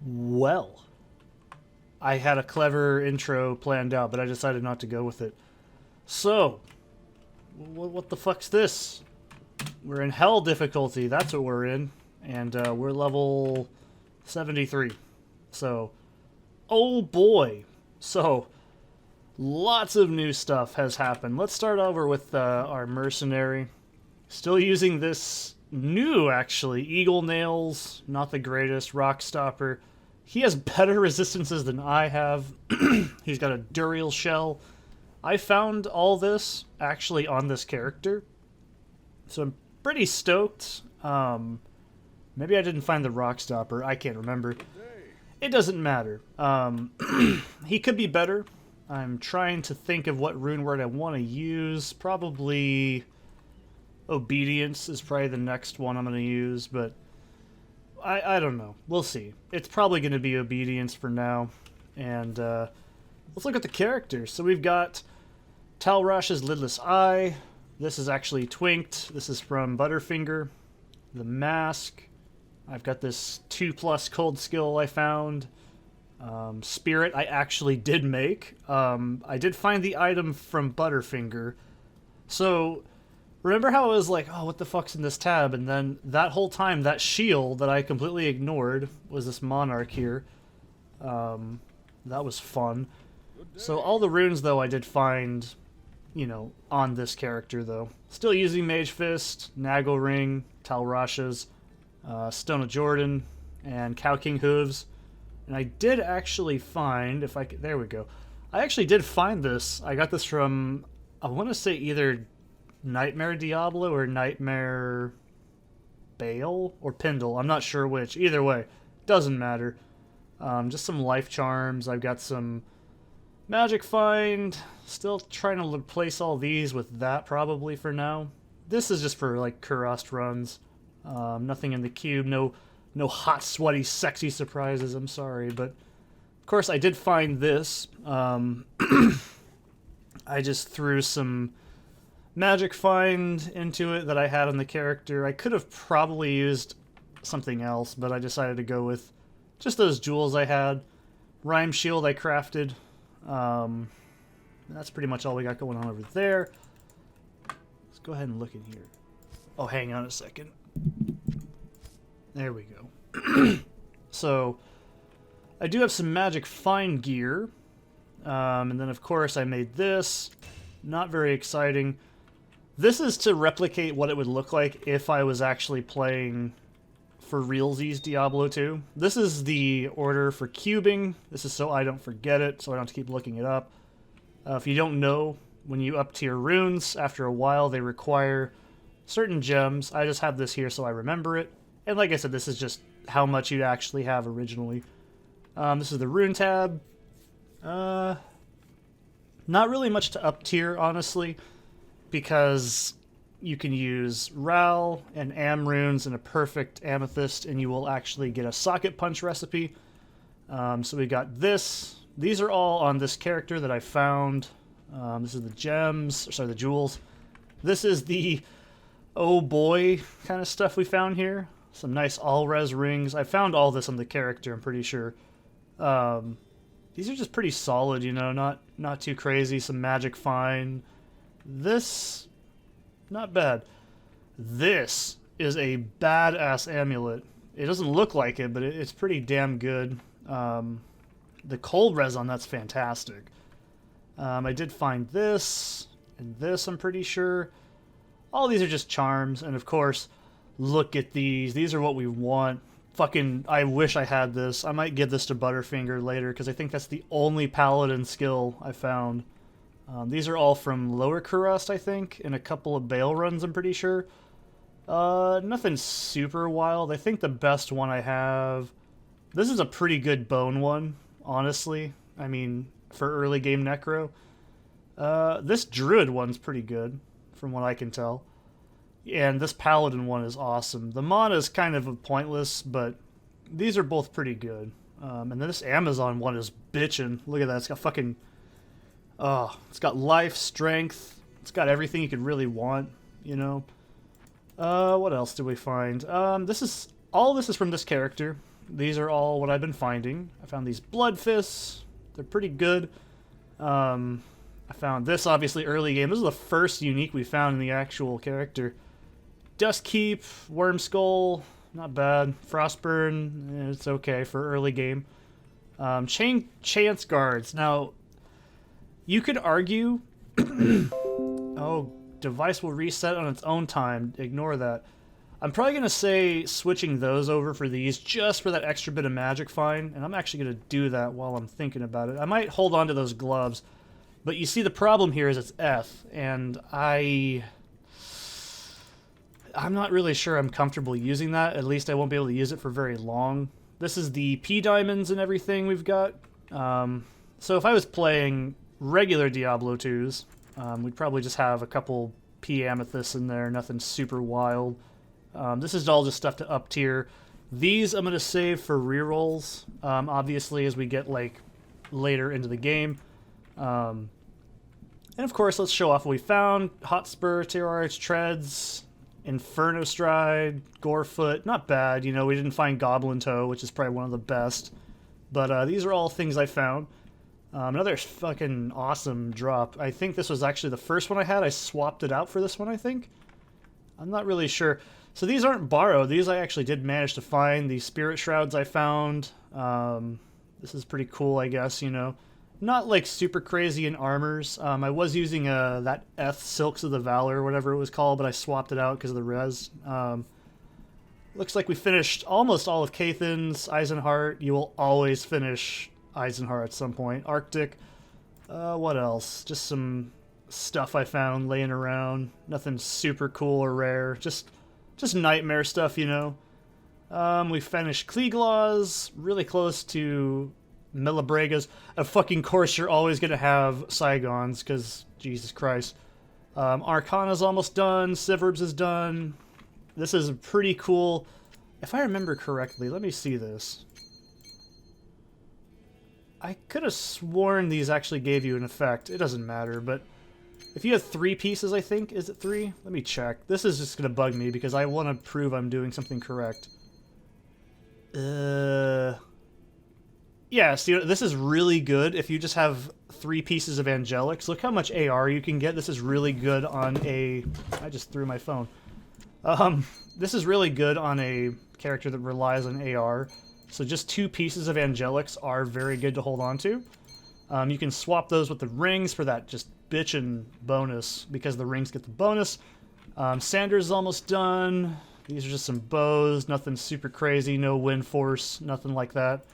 Well, I had a clever intro planned out, but I decided not to go with it. So, what the fuck's this? We're in hell difficulty, that's what we're in. And we're level 73. So, oh boy. So, lots of new stuff has happened. Let's start over with our mercenary. Still using this new, actually, Eagle Nails, not the greatest, Rock Stopper. He has better resistances than I have. He's got a Duriel shell. I found all this actually on this character, so I'm pretty stoked. Maybe I didn't find the Rock Stopper. I can't remember. It doesn't matter. He could be better. I'm trying to think of what rune word I want to use. Probably Obedience is probably the next one I'm going to use, but I don't know. We'll see. It's probably going to be Obedience for now. And let's look at the characters. So we've got Talrash's Lidless Eye. This is actually Twinked. This is from Butterfinger. The Mask. I've got this 2+ cold skill I found. Spirit I actually did make. I did find the item from Butterfinger. So remember how I was like, oh, what the fuck's in this tab? And then that whole time, that shield that I completely ignored was this Monarch here. That was fun. So all the runes, though, I did find, you know, on this character, though. Still using Mage Fist, Nagel Ring, Talrashas, Stone of Jordan, and Cow King Hooves. And I did actually find, if I could, there we go. I actually did find this. I got this from, I want to say either Nightmare Diablo or Nightmare Bale or Pindle. I'm not sure which. Either way, doesn't matter. Just some life charms. I've got some magic find. Still trying to replace all these with that probably for now. This is just for like Kurast runs. Nothing in the cube. No hot, sweaty, sexy surprises. I'm sorry, but of course I did find this. I just threw some magic find into it that I had on the character. I could have probably used something else, but I decided to go with just those jewels I had. Rhyme shield I crafted. That's pretty much all we got going on over there. Let's go ahead and look in here. Oh, hang on a second. There we go. So, I do have some magic find gear. And then, of course, I made this. Not very exciting. This is to replicate what it would look like if I was actually playing for realsies Diablo 2. This is the order for cubing. This is so I don't forget it, so I don't have to keep looking it up. If you don't know, when you up tier runes, after a while they require certain gems. I just have this here so I remember it. And like I said, this is just how much you'd actually have originally. This is the rune tab. Not really much to up tier, honestly, because you can use Ral and Am runes and a perfect Amethyst, and you will actually get a Socket Punch recipe. So we got this. These are all on this character that I found. This is the gems, sorry, the jewels. This is the oh boy kind of stuff we found here. Some nice all-res rings. I found all this on the character, I'm pretty sure. These are just pretty solid, you know, not too crazy. Some magic fine. This, not bad. This is a badass amulet. It doesn't look like it, but it's pretty damn good. The cold res on that's fantastic. I did find this and this, I'm pretty sure. All these are just charms, and of course, look at these. These are what we want. Fucking, I wish I had this. I might give this to Butterfinger later, because I think that's the only paladin skill I found. These are all from Lower Kurast, I think, and a couple of Bale runs, I'm pretty sure. Nothing super wild. I think the best one I have... This is a pretty good bone one, honestly. I mean, for early game Necro. This Druid one's pretty good, from what I can tell. And this Paladin one is awesome. The mana is kind of pointless, but these are both pretty good. And then this Amazon one is bitchin'. Look at that. It's got fucking... Oh, it's got life, strength. It's got everything you could really want, you know. What else did we find? All this is from this character. these are all what I've been finding. I found these blood fists. They're pretty good. I found this, obviously, early game. This is the first unique we found in the actual character. Dustkeep, Worm Skull, not bad. Frostburn, it's okay for early game. Chance Guards. Now, you could argue... oh, device will reset on its own time. Ignore that. I'm probably going to say switching those over for these just for that extra bit of magic find, and I'm actually going to do that while I'm thinking about it. I might hold on to those gloves, but you see the problem here is it's F, and I'm not really sure I'm comfortable using that. At least I won't be able to use it for very long. This is the P diamonds and everything we've got. So if I was playing regular Diablo 2s, we'd probably just have a couple P amethysts in there, nothing super wild. This is all just stuff to up tier. These I'm going to save for rerolls, obviously, as we get like later into the game. And of course, let's show off what we found. Hotspur, Terrorage, Treads, Inferno Stride, Gorefoot. Not bad, you know, we didn't find Goblin Toe, which is probably one of the best. But these are all things I found. Another fucking awesome drop. I think this was actually the first one I had. I swapped it out for this one, I think. I'm not really sure. So these aren't borrowed. These I actually did manage to find. The Spirit Shrouds I found. This is pretty cool, I guess, you know. Not, like, super crazy in armors. I was using that Silks of the Valor, or whatever it was called, but I swapped it out because of the res. Looks like we finished almost all of Cathan's. Eisenheart. You will always finish Eisenheart at some point. Arctic. What else? Just some stuff I found laying around. Nothing super cool or rare. Just nightmare stuff, you know. We finished Kleeglaws, really close to Millibregas. Of fucking course you're always going to have Saigons, because Jesus Christ. Arcana's almost done. Siverbs is done. This is pretty cool. If I remember correctly, let me see this. I could have sworn these actually gave you an effect. It doesn't matter, but if you have 3 pieces, I think. Is it 3? Let me check. This is just going to bug me because I want to prove I'm doing something correct. Yeah, see, this is really good if you just have 3 pieces of Angelics. Look how much AR you can get. This is really good on a... I just threw my phone. This is really good on a character that relies on AR. So just 2 pieces of Angelics are very good to hold on to. You can swap those with the rings for that just bitchin' bonus, because the rings get the bonus. Sanders is almost done. These are just some bows, nothing super crazy, no wind force, nothing like that.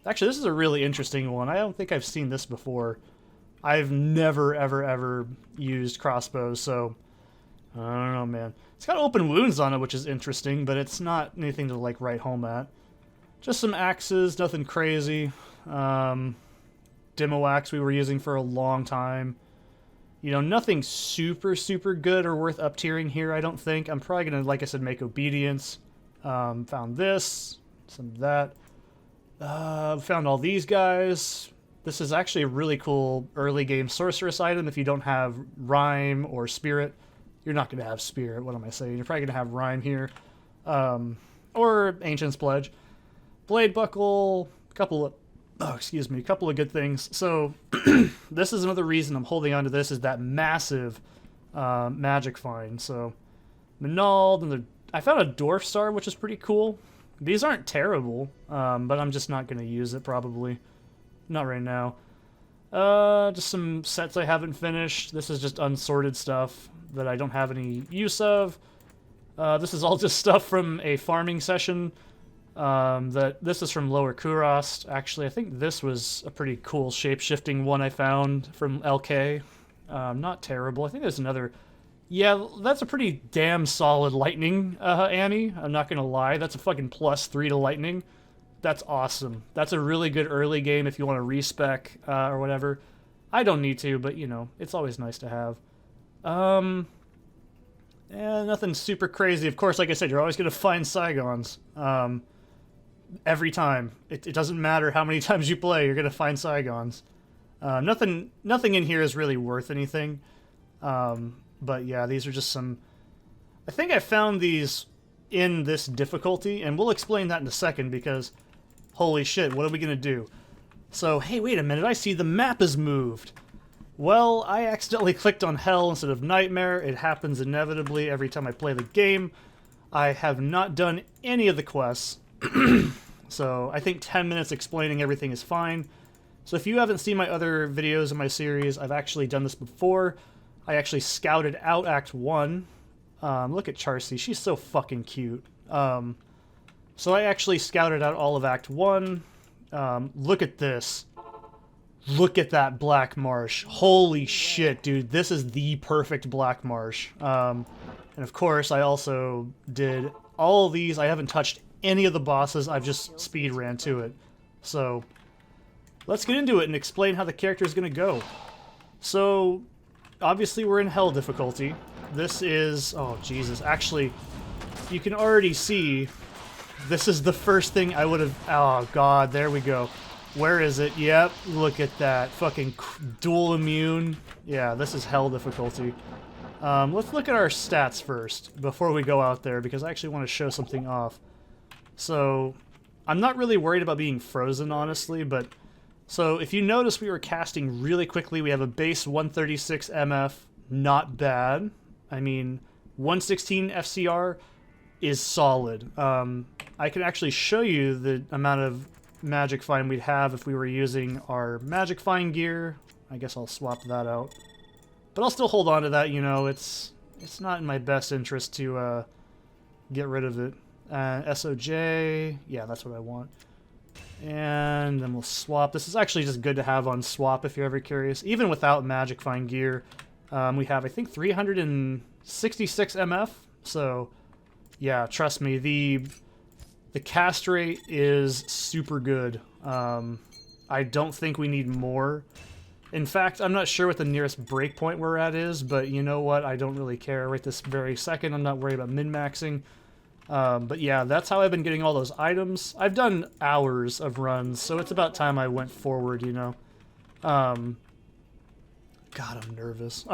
Actually, this is a really interesting one. I don't think I've seen this before. I've never, ever, ever used crossbows, so I don't know, man. It's got open wounds on it, which is interesting, but it's not anything to, like, write home at. Just some axes, nothing crazy. Demo axe we were using for a long time. You know, nothing super, super good or worth up-tiering here, I don't think. I'm probably going to, like I said, make obedience. Found this, some of that. Found all these guys. This is actually a really cool early game sorceress item. If you don't have Rhyme or Spirit, you're not going to have Spirit. What am I saying? You're probably going to have Rhyme here. Or Ancient's Pledge. Blade Buckle, a couple of good things. So this is another reason I'm holding on to this, is that massive magic find. So Minald, and I found a Dwarf Star, which is pretty cool. These aren't terrible, but I'm just not going to use it probably. Not right now. Just some sets I haven't finished. This is just unsorted stuff that I don't have any use of. This is all just stuff from a farming session. This is from Lower Kurast. Actually, I think this was a pretty cool shape-shifting one I found from LK. Not terrible. I think there's another... Yeah, that's a pretty damn solid lightning, Annie. I'm not gonna lie. That's a fucking +3 to lightning. That's awesome. That's a really good early game if you want to respec or whatever. I don't need to, but, you know, it's always nice to have. Yeah, nothing super crazy. Of course, like I said, you're always going to find Saigons. Every time. It doesn't matter how many times you play, you're going to find Saigons. Nothing in here is really worth anything. But yeah, these are just some... I think I found these in this difficulty, and we'll explain that in a second, because Holy shit, what are we gonna do? So, hey, wait a minute, I see the map is moved. Well, I accidentally clicked on Hell instead of Nightmare. It happens inevitably every time I play the game. I have not done any of the quests. So I think 10 minutes explaining everything is fine. So if you haven't seen my other videos in my series, I've actually done this before. I actually scouted out Act 1. Look at Charcy, she's so fucking cute. So I actually scouted out all of Act 1. Look at this. Look at that black marsh. Holy shit, dude. This is the perfect black marsh. And of course, I also did all of these. I haven't touched any of the bosses. I've just speed ran to it. So let's get into it and explain how the character is going to go. So obviously we're in Hell difficulty. This is... oh, Jesus. Actually, you can already see this is the first thing I would have... oh, God. There we go. Where is it? Yep, look at that. Fucking dual immune. Yeah, this is Hell difficulty. Let's look at our stats first before we go out there, because I actually want to show something off. So, I'm not really worried about being frozen, honestly, but... so, if you notice, we were casting really quickly. We have a base 136 MF. Not bad. I mean, 116 FCR is solid. I can actually show you the amount of Magic Find we'd have if we were using our Magic Find gear. I guess I'll swap that out. But I'll still hold on to that, you know, it's not in my best interest to get rid of it. SOJ, yeah, that's what I want. And then we'll swap. This is actually just good to have on swap if you're ever curious. Even without Magic Find gear, we have, I think, 366 MF. So, yeah, trust me, the cast rate is super good. I don't think we need more. In fact, I'm not sure what the nearest breakpoint we're at is, but you know what? I don't really care right this very second. I'm not worried about min-maxing. But yeah, that's how I've been getting all those items. I've done hours of runs, so it's about time I went forward, you know. God, I'm nervous.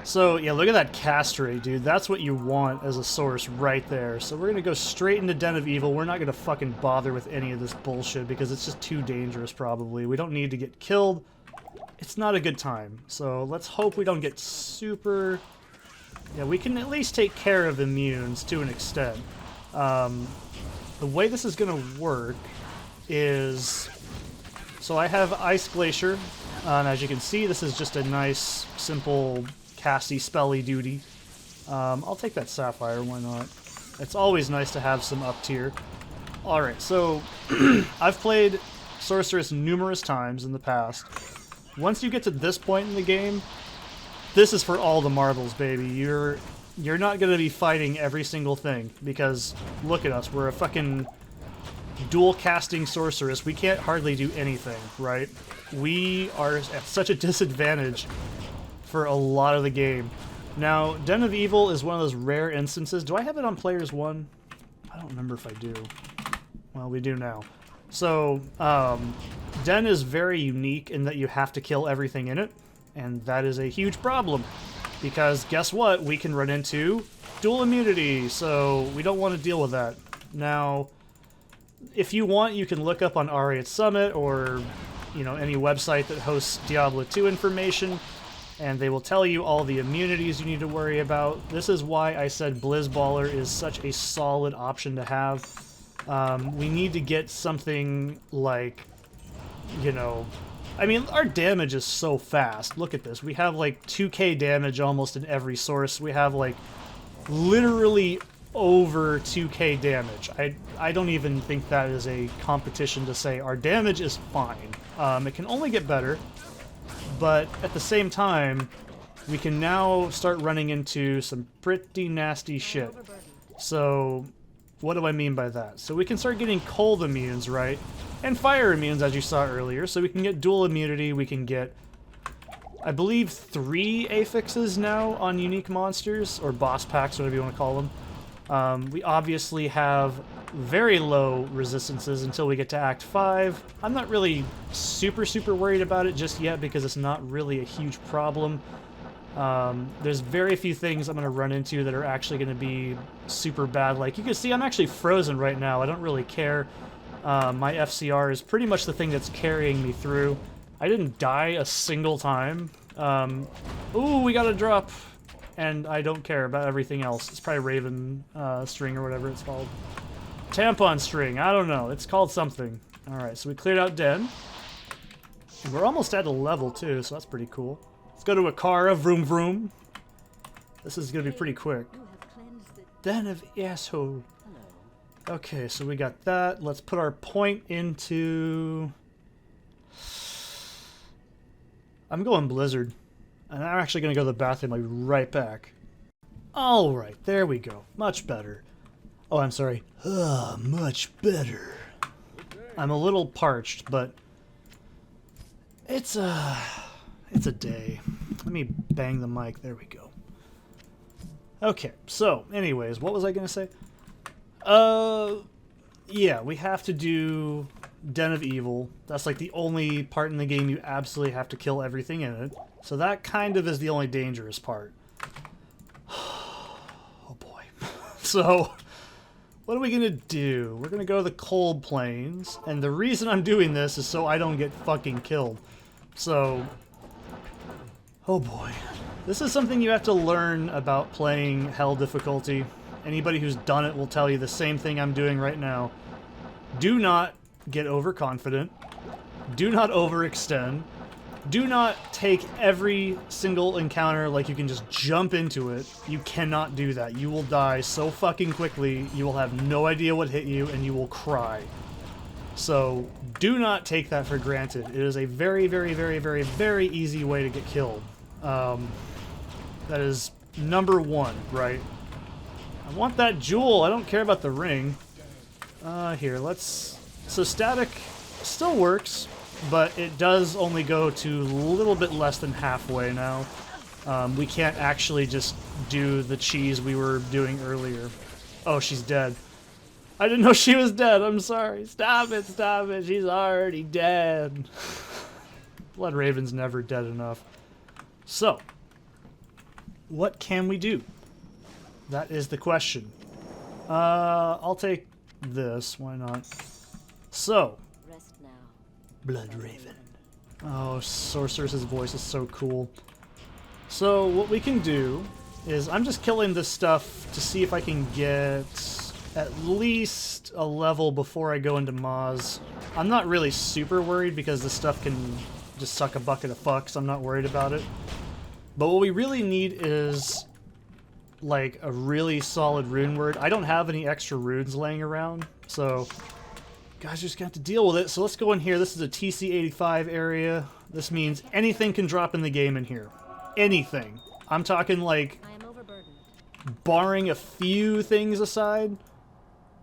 So, yeah, look at that cast rate, dude. That's what you want as a source right there. So we're going to go straight into Den of Evil. We're not going to fucking bother with any of this bullshit because it's just too dangerous, probably. We don't need to get killed. It's not a good time. So let's hope we don't get super... yeah, we can at least take care of immunes to an extent. The way this is going to work is... so I have Ice Glacier. And as you can see, this is just a nice, simple... casty, spelly duty. I'll take that Sapphire, why not? It's always nice to have some up tier. Alright, so I've played Sorceress numerous times in the past. Once you get to this point in the game, this is for all the marbles, baby. You're not going to be fighting every single thing, because look at us, we're a fucking dual casting Sorceress. We can't hardly do anything, right? We are at such a disadvantage for a lot of the game. Now, Den of Evil is one of those rare instances. Do I have it on Players 1? I don't remember if I do. Well, we do now. So, Den is very unique in that you have to kill everything in it, and that is a huge problem. Because, guess what? We can run into dual immunity, so we don't want to deal with that. Now, if you want, you can look up on R8 Summit, or, you know, any website that hosts Diablo 2 information, and they will tell you all the immunities you need to worry about. This is why I said Blizzballer is such a solid option to have. We need to get something like, you know... I mean, our damage is so fast. Look at this. We have like 2k damage almost in every source. We have like literally over 2k damage. I don't even think that is a competition to say our damage is fine. It can only get better. But at the same time, we can now start running into some pretty nasty shit. So, what do I mean by that? So we can start getting cold immunes, right? And fire immunes, as you saw earlier. So we can get dual immunity, we can get, I believe, 3 affixes now on unique monsters, or boss packs, whatever you want to call them. We obviously have very low resistances until we get to Act 5. I'm not really super worried about it just yet because it's not really a huge problem. There's very few things I'm going to run into that are actually going to be super bad. Like, you can see I'm actually frozen right now. I don't really care. My FCR is pretty much the thing that's carrying me through. I didn't die a single time. Ooh, we got a drop. And I don't care about everything else. It's probably Raven string or whatever it's called. Tampon string, I don't know. It's called something. Alright, so we cleared out Den. And we're almost at a level too, so that's pretty cool. Let's go to Akara, vroom vroom. This is gonna be pretty quick. Den of asshole. Okay, so we got that. Let's put our point into... I'm going Blizzard. And I'm actually going to go to the bathroom. I'll be right back. Alright, there we go. Much better. Oh, I'm sorry. Much better. I'm a little parched, but... It's a day. Let me bang the mic. There we go. Okay, so, anyways, what was I going to say? Yeah, we have to do Den of Evil. That's like the only part in the game you absolutely have to kill everything in it. So that kind of is the only dangerous part. Oh boy. So, what are we gonna do? We're gonna go to the Cold Plains, and the reason I'm doing this is so I don't get fucking killed. So, oh boy. This is something you have to learn about playing Hell difficulty. Anybody who's done it will tell you the same thing I'm doing right now. Do not get overconfident. Do not overextend. Do not take every single encounter like you can just jump into it. You cannot do that. You will die so fucking quickly, you will have no idea what hit you, and you will cry. So, do not take that for granted. It is a very, very, very, very, very easy way to get killed. That is number one, right? I want that jewel. I don't care about the ring. Here, let's... So static still works, but it does only go to a little bit less than halfway now. We can't actually just do the cheese we were doing earlier. Oh, she's dead. I didn't know she was dead. I'm sorry. Stop it, stop it. She's already dead. Blood Raven's never dead enough. So, what can we do? That is the question. I'll take this. Why not? So, Rest now. Blood Raven. Oh, Sorceress's voice is so cool. So, what we can do is I'm just killing this stuff to see if I can get at least a level before I go into Maz. I'm not really super worried because this stuff can just suck a bucket of fuck, so I'm not worried about it. But what we really need is like a really solid rune word. I don't have any extra runes laying around, so guys, you're just gonna have to deal with it. So let's go in here. This is a TC85 area. This means anything can drop in the game in here. Anything. I'm talking like, I am overburdened. barring a few things aside.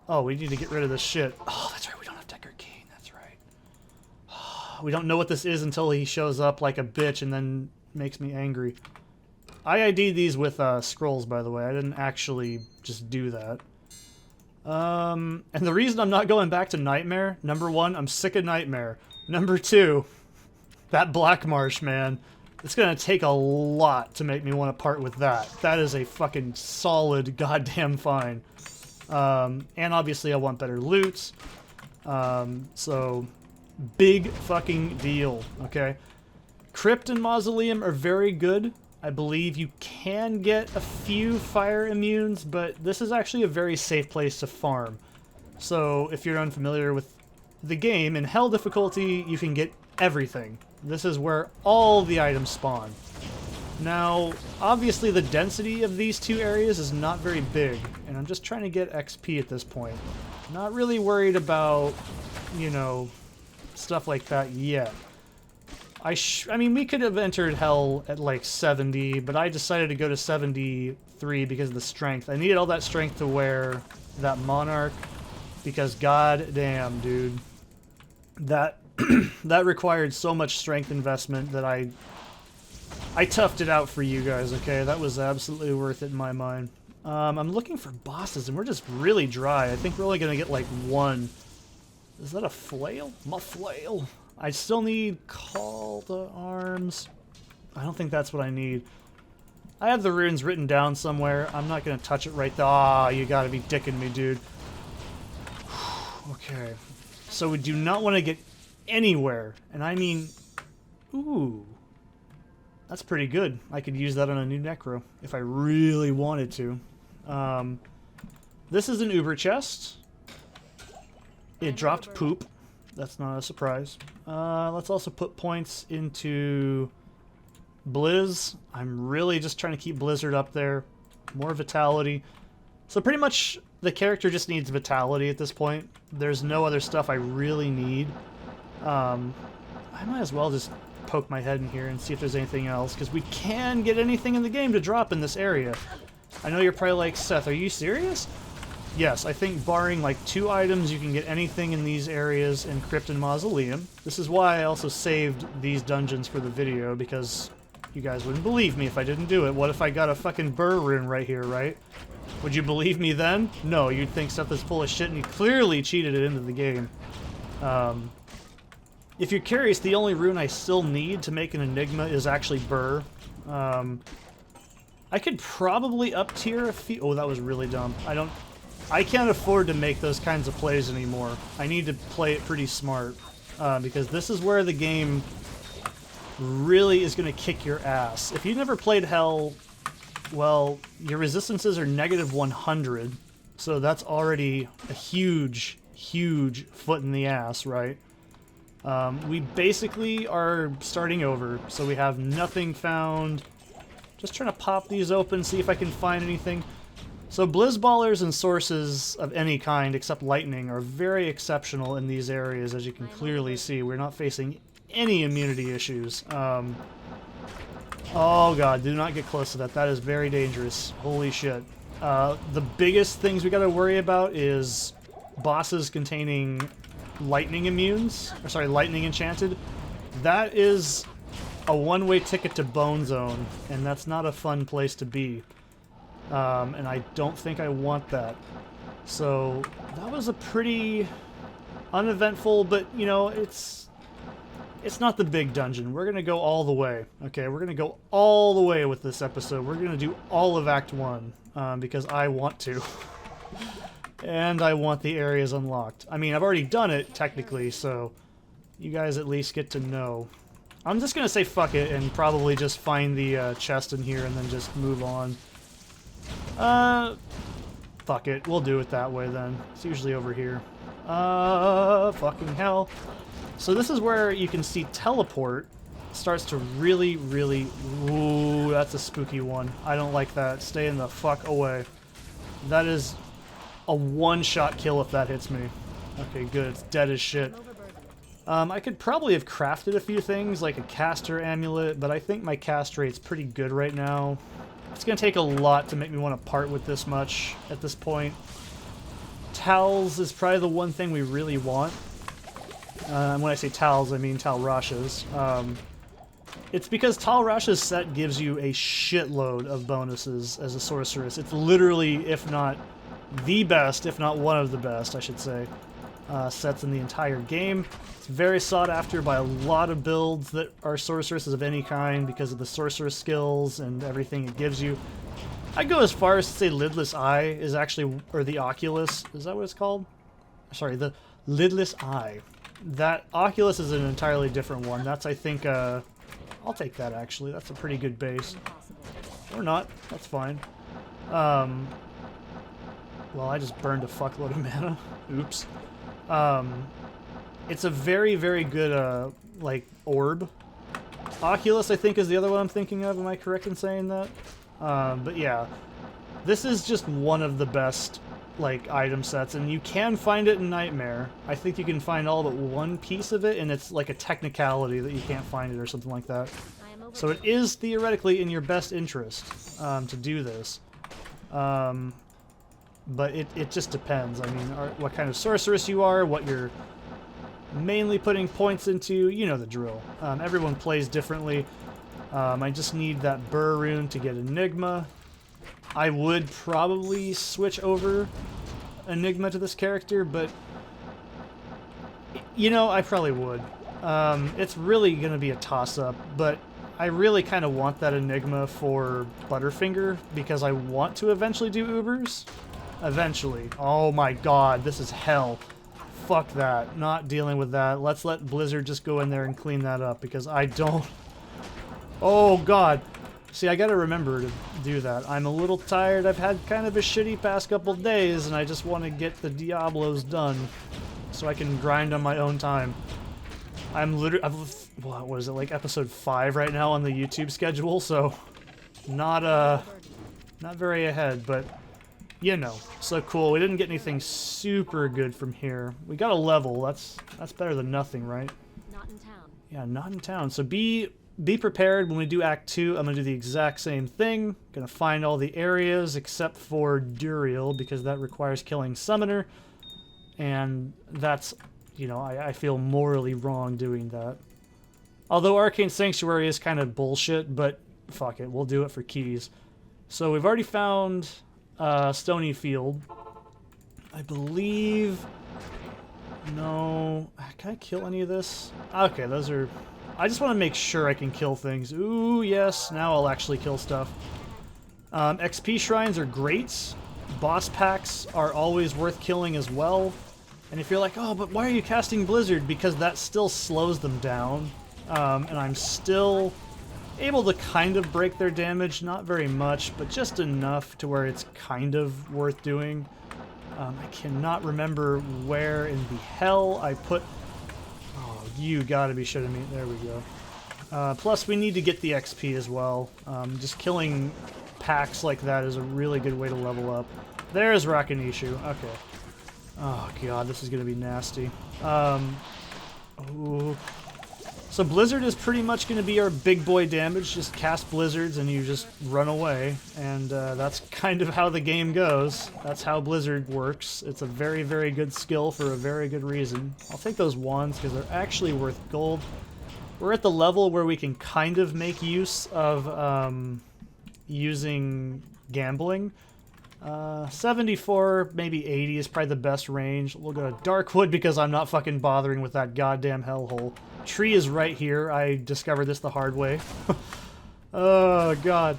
Oh, we need to get rid of this shit. Oh, that's right, we don't have Decker Kane, that's right. We don't know what this is until he shows up like a bitch and then makes me angry. I ID'd these with scrolls, by the way. I didn't actually just do that. And the reason I'm not going back to Nightmare, number one, I'm sick of Nightmare. Number two, that Black Marsh, man. It's gonna take a lot to make me want to part with that. That is a fucking solid goddamn fine. And obviously I want better loot. So, big fucking deal, okay? Crypt and Mausoleum are very good. I believe you can get a few fire immunes, but this is actually a very safe place to farm. So if you're unfamiliar with the game, in Hell difficulty, you can get everything. This is where all the items spawn. Now, obviously the density of these two areas is not very big, and I'm just trying to get XP at this point. Not really worried about, you know, stuff like that yet. I mean, we could have entered Hell at like 70, but I decided to go to 73 because of the strength. I needed all that strength to wear that Monarch, because god damn, dude. That that required so much strength investment that I toughed it out for you guys, okay? That was absolutely worth it in my mind. I'm looking for bosses, and we're just really dry. I think we're only going to get like one. Is that a flail? My flail. I still need Call to Arms. I don't think that's what I need. I have the runes written down somewhere. I'm not going to touch it right there. Ah, you got to be dicking me, dude. Okay. So we do not want to get anywhere. And I mean, ooh, that's pretty good. I could use that on a new necro if I really wanted to. This is an Uber chest. It dropped poop. That's not a surprise. Let's also put points into Blizz. I'm really just trying to keep Blizzard up there. More vitality. So pretty much the character just needs vitality at this point. There's no other stuff I really need. I might as well just poke my head in here and see if there's anything else, because we can get anything in the game to drop in this area. I know you're probably like, Seth, are you serious? Yes, I think barring like 2 items, you can get anything in these areas in Crypt and Mausoleum. This is why I also saved these dungeons for the video, because you guys wouldn't believe me if I didn't do it. What if I got a fucking burr rune right here, right? Would you believe me then? No, you'd think Seth is full of shit and he clearly cheated it into the game. If you're curious, the only rune I still need to make an Enigma is actually burr. I could probably up tier a few. Oh, that was really dumb. I can't afford to make those kinds of plays anymore. I need to play it pretty smart, because this is where the game really is going to kick your ass. If you've never played Hell, well, your resistances are -100, so that's already a huge, huge foot in the ass, right? We basically are starting over, so we have nothing found. Just trying to pop these open, see if I can find anything. So Blizzballers and sources of any kind except lightning are very exceptional in these areas, as you can clearly see. We're not facing any immunity issues. Oh god, do not get close to that. That is very dangerous. Holy shit. The biggest things we gotta worry about is bosses containing lightning immunes, or sorry, lightning enchanted. That is a one-way ticket to Bone Zone, and that's not a fun place to be. And I don't think I want that. So that was a pretty uneventful, but you know, it's not the big dungeon. We're gonna go all the way. Okay, we're gonna go all the way with this episode. We're gonna do all of Act 1 because I want to. And I want the areas unlocked. I mean, I've already done it, technically, so you guys at least get to know. I'm just gonna say fuck it and probably just find the chest in here and then just move on. Fuck it. We'll do it that way then. It's usually over here. Fucking hell. So this is where you can see teleport starts to really, really... Ooh, that's a spooky one. I don't like that. Stay in the fuck away. That is a one-shot kill if that hits me. Okay, good. It's dead as shit. I could probably have crafted a few things, like a caster amulet, but I think my cast rate's pretty good right now. It's going to take a lot to make me want to part with this much at this point. Towels is probably the one thing we really want. And when I say towels, I mean Tal Rasha's. It's because Tal Rasha's set gives you a shitload of bonuses as a sorceress. It's literally, if not the best, if not one of the best, I should say, sets in the entire game. It's very sought after by a lot of builds that are sorceresses of any kind because of the sorceress skills and everything it gives you. I'd go as far as to say Lidless Eye is actually, or the Oculus, is that what it's called? Sorry, the Lidless Eye. That Oculus is an entirely different one. That's, I think, I'll take that actually. That's a pretty good base. Or not, that's fine. Well, I just burned a fuckload of mana. Oops. It's a very, very good, like, orb. Oculus, I think, is the other one I'm thinking of. Am I correct in saying that? But yeah, this is just one of the best, like, item sets, and you can find it in Nightmare. I think you can find all but one piece of it, and it's like a technicality that you can't find it or something like that. So it is theoretically in your best interest to do this. But it just depends. I mean, what kind of sorceress you are, what you're mainly putting points into, you know the drill. Everyone plays differently. I just need that Burr rune to get Enigma. I would probably switch over Enigma to this character, but you know, I probably would. It's really going to be a toss-up, but I really kind of want that Enigma for Butterfinger because I want to eventually do Ubers. Eventually. Oh my god, this is hell. fuck that. Not dealing with that. Let's let Blizzard just go in there and clean that up, because I don't... Oh, God. See, I gotta remember to do that. I'm a little tired. I've had kind of a shitty past couple days, and I just want to get the Diablos done so I can grind on my own time. I'm literally... What is it, like episode 5 right now on the YouTube schedule, so... Not very ahead, but... You know, so cool. We didn't get anything super good from here. We got a level. That's better than nothing, right? Not in town. Yeah, not in town. So be prepared when we do Act 2. I'm gonna do the exact same thing. Gonna find all the areas except for Duriel, because that requires killing Summoner. And that's, you know, I feel morally wrong doing that. Although Arcane Sanctuary is kind of bullshit, but fuck it, we'll do it for keys. So we've already found... Stony Field. I believe... No... Can I kill any of this? Okay, those are... I just want to make sure I can kill things. Ooh, yes. Now I'll actually kill stuff. XP shrines are great. Boss packs are always worth killing as well. And if you're like, oh, but why are you casting Blizzard? Because that still slows them down. And I'm still... able to kind of break their damage, not very much, but just enough to where it's kind of worth doing. I cannot remember where in the hell I put... Oh, you gotta be shitting me. There we go. Plus, we need to get the XP as well. Just killing packs like that is a really good way to level up. There's Rakanishu. Okay. Oh, God, this is gonna be nasty. Ooh. So Blizzard is pretty much going to be our big boy damage. Just cast Blizzards and you just run away. And that's kind of how the game goes. That's how Blizzard works. It's a very, very good skill for a very good reason. I'll take those wands because they're actually worth gold. We're at the level where we can kind of make use of using gambling. 74, maybe 80 is probably the best range. We'll go to Darkwood because I'm not fucking bothering with that goddamn hellhole. Tree is right here. I discovered this the hard way. Oh, God.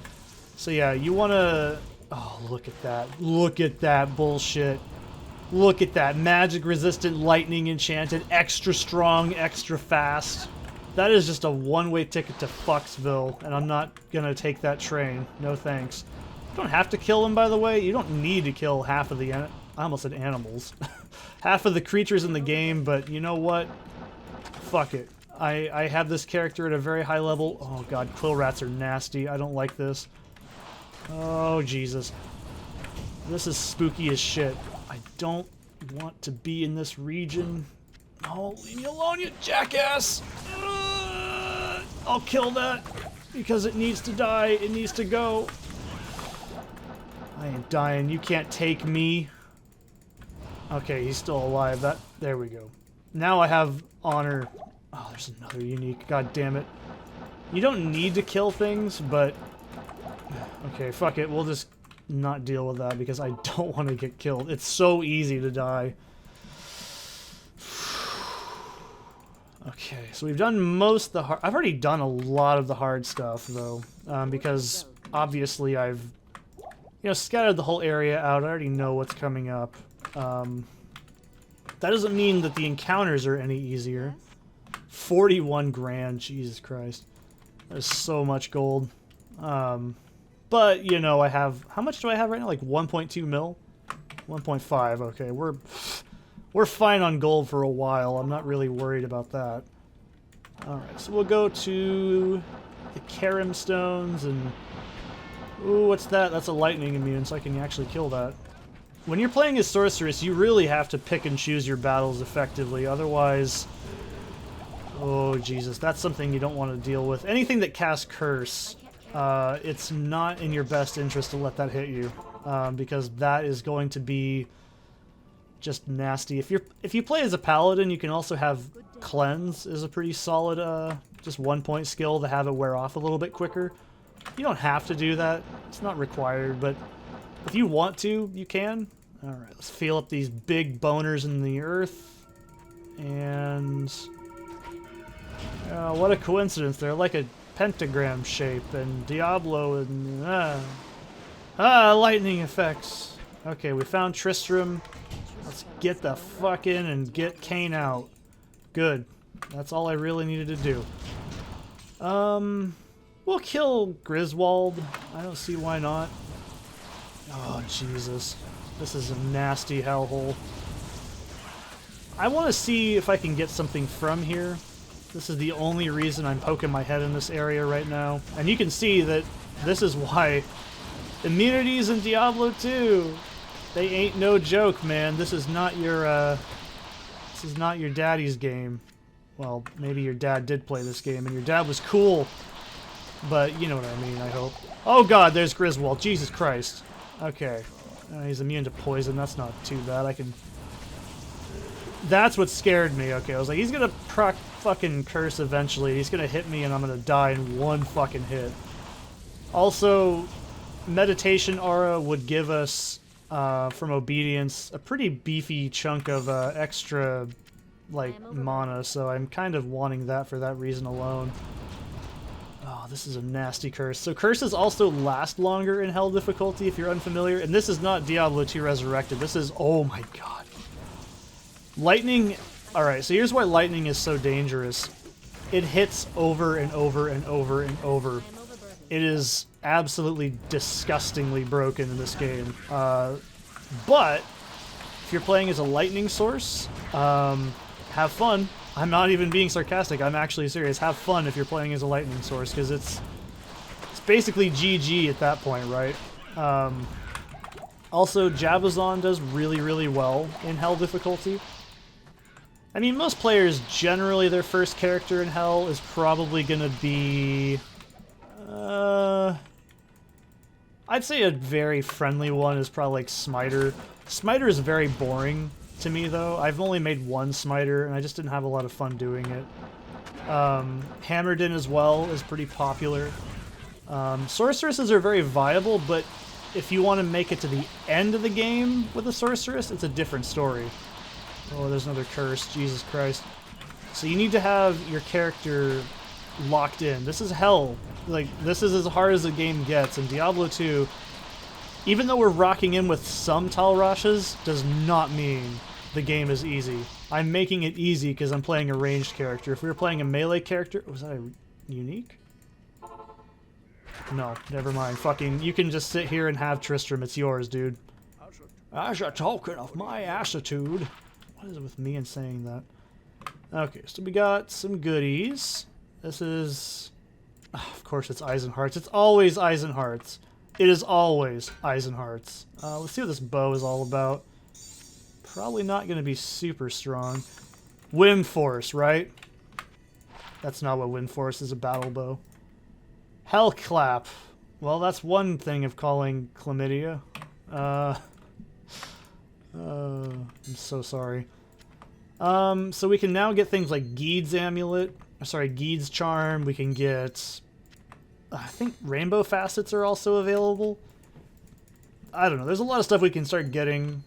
So, yeah, you want to... Oh, look at that. Look at that bullshit. Look at that. Magic-resistant, lightning-enchanted, extra strong, extra fast. That is just a one-way ticket to Fucksville, and I'm not going to take that train. No thanks. You don't have to kill them, by the way. You don't need to kill half of the... I almost said animals. Half of the creatures in the game, but you know what? Fuck it. I have this character at a very high level. Oh god, quill rats are nasty. I don't like this. Oh Jesus. This is spooky as shit. I don't want to be in this region. Oh, leave me alone, you jackass! I'll kill that because it needs to die. It needs to go. I ain't dying. You can't take me. Okay, he's still alive. There we go. Now I have honor. Oh, there's another unique. God damn it. You don't need to kill things, but... Okay, fuck it. We'll just not deal with that because I don't want to get killed. It's so easy to die. Okay, so we've done most of the hard... I've already done a lot of the hard stuff, though, because obviously I've, you know, scattered the whole area out. I already know what's coming up. That doesn't mean that the encounters are any easier. 41 grand, Jesus Christ. There's so much gold. But, you know, I have... How much do I have right now? Like 1.2 mil? 1.5, okay. We're fine on gold for a while. I'm not really worried about that. Alright, so we'll go to the Karim Stones and... Ooh, what's that? That's a lightning immune, so I can actually kill that. When you're playing as Sorceress, you really have to pick and choose your battles effectively. Otherwise... Oh, Jesus. That's something you don't want to deal with. Anything that casts Curse, it's not in your best interest to let that hit you. Because that is going to be just nasty. If you play as a Paladin, you can also have Cleanse is a pretty solid, just 1-point skill to have it wear off a little bit quicker. You don't have to do that. It's not required, but if you want to, you can. Alright, let's feel up these big boners in the earth. And... what a coincidence. They're like a pentagram shape, and Diablo and... lightning effects. Okay, we found Tristram. Let's Just get the fuck in and get Kane out. Good. That's all I really needed to do. We'll kill Griswold. I don't see why not. Oh, Jesus. This is a nasty hellhole. I want to see if I can get something from here. This is the only reason I'm poking my head in this area right now. And you can see that this is why immunities in Diablo 2, they ain't no joke, man. This is not your daddy's game. Well, maybe your dad did play this game and your dad was cool. But you know what I mean, I hope. Oh god, there's Griswold. Jesus Christ. Okay. He's immune to poison. That's not too bad. I can... That's what scared me. Okay, I was like, he's gonna proc fucking curse eventually. He's gonna hit me and I'm gonna die in one fucking hit. Also, meditation aura would give us, from obedience, a pretty beefy chunk of extra, like, mana, so I'm kind of wanting that for that reason alone. Oh, this is a nasty curse. So curses also last longer in hell difficulty if you're unfamiliar, and this is not Diablo 2 Resurrected. This is, oh my god. Lightning, alright, so here's why lightning is so dangerous. It hits over and over and over and over. It is absolutely disgustingly broken in this game. But, if you're playing as a lightning source, have fun. I'm not even being sarcastic, I'm actually serious. Have fun if you're playing as a lightning source, because it's basically GG at that point, right? Also, Javazon does really, really well in hell difficulty. I mean, most players, generally their first character in hell is probably gonna be... I'd say a very friendly one is probably like Smiter. Smiter is very boring to me, though. I've only made one Smiter, and I just didn't have a lot of fun doing it. Hammerden as well is pretty popular. Sorceresses are very viable, but if you want to make it to the end of the game with a Sorceress, it's a different story. Oh, there's another curse. Jesus Christ. So you need to have your character locked in. This is hell. Like, this is as hard as the game gets, and Diablo 2, even though we're rocking in with some Talrashes, does not mean the game is easy. I'm making it easy because I'm playing a ranged character. If we were playing a melee character... Was that a unique? No, never mind. Fucking, you can just sit here and have Tristram. It's yours, dude. As a token of my attitude. What is it with me and saying that? Okay, so we got some goodies. This is... of course it's Eisenhearts. It's always Eisenhearts. It is always Eisenhearts. Let's see what this bow is all about. Probably not going to be super strong. Wind Force, right? That's not what Wind Force is, a battle bow. Hell Clap. Well, that's one thing of calling chlamydia. I'm so sorry. So we can now get things like Geed's Amulet. Sorry, Geed's Charm. We can get... I think Rainbow Facets are also available. I don't know. There's a lot of stuff we can start getting.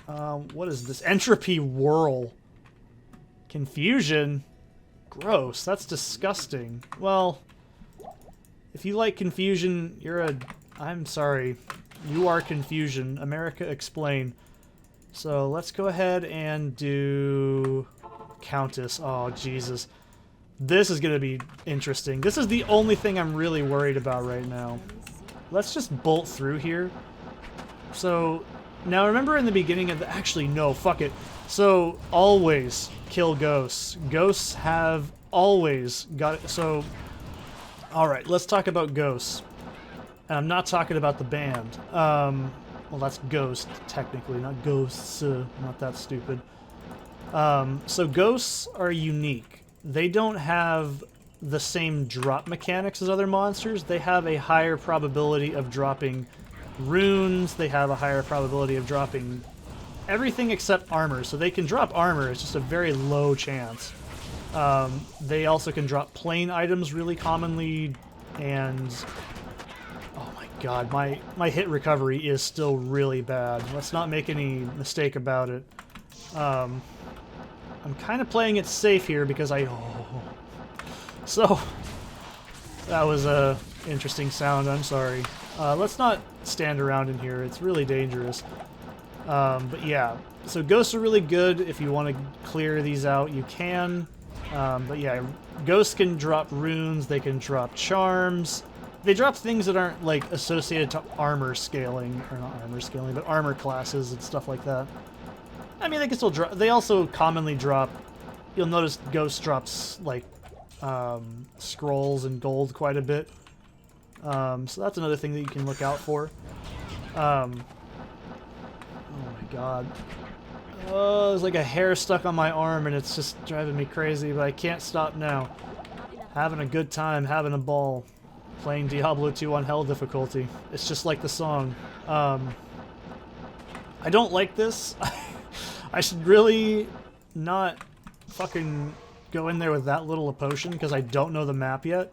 What is this? Entropy Whirl. Confusion? Gross. That's disgusting. Well, if you like confusion, you're a... I'm sorry. You are confusion. America, explain. So let's go ahead and do... Countess. Oh, Jesus. This is going to be interesting. This is the only thing I'm really worried about right now. Let's just bolt through here. So, now remember in the beginning of the... Actually, no, fuck it. So, always kill ghosts. Ghosts have always got it. So, alright, let's talk about ghosts. And I'm not talking about the band. Well, that's Ghost, technically, not Ghosts. Not that stupid. So, ghosts are unique. They don't have the same drop mechanics as other monsters. They have a higher probability of dropping runes. They have a higher probability of dropping everything except armor. So they can drop armor. It's just a very low chance. They also can drop plain items really commonly. And... oh my god, my hit recovery is still really bad. Let's not make any mistake about it. I'm kind of playing it safe here because I... oh. So, that was a interesting sound, I'm sorry. Let's not stand around in here, it's really dangerous. But yeah, So ghosts are really good if you want to clear these out. You can, but yeah, ghosts can drop runes. They can drop charms. They drop things that aren't like associated to armor scaling, or not armor scaling, but armor classes and stuff like that. I mean, they can still drop. They also commonly drop. You'll notice ghost drops like scrolls and gold quite a bit. So that's another thing that you can look out for. Oh my god. Oh, there's like a hair stuck on my arm and it's just driving me crazy, but I can't stop now. Having a good time, having a ball. Playing Diablo 2 on hell difficulty. It's just like the song. I don't like this. I should really not fucking go in there with that little a potion because I don't know the map yet.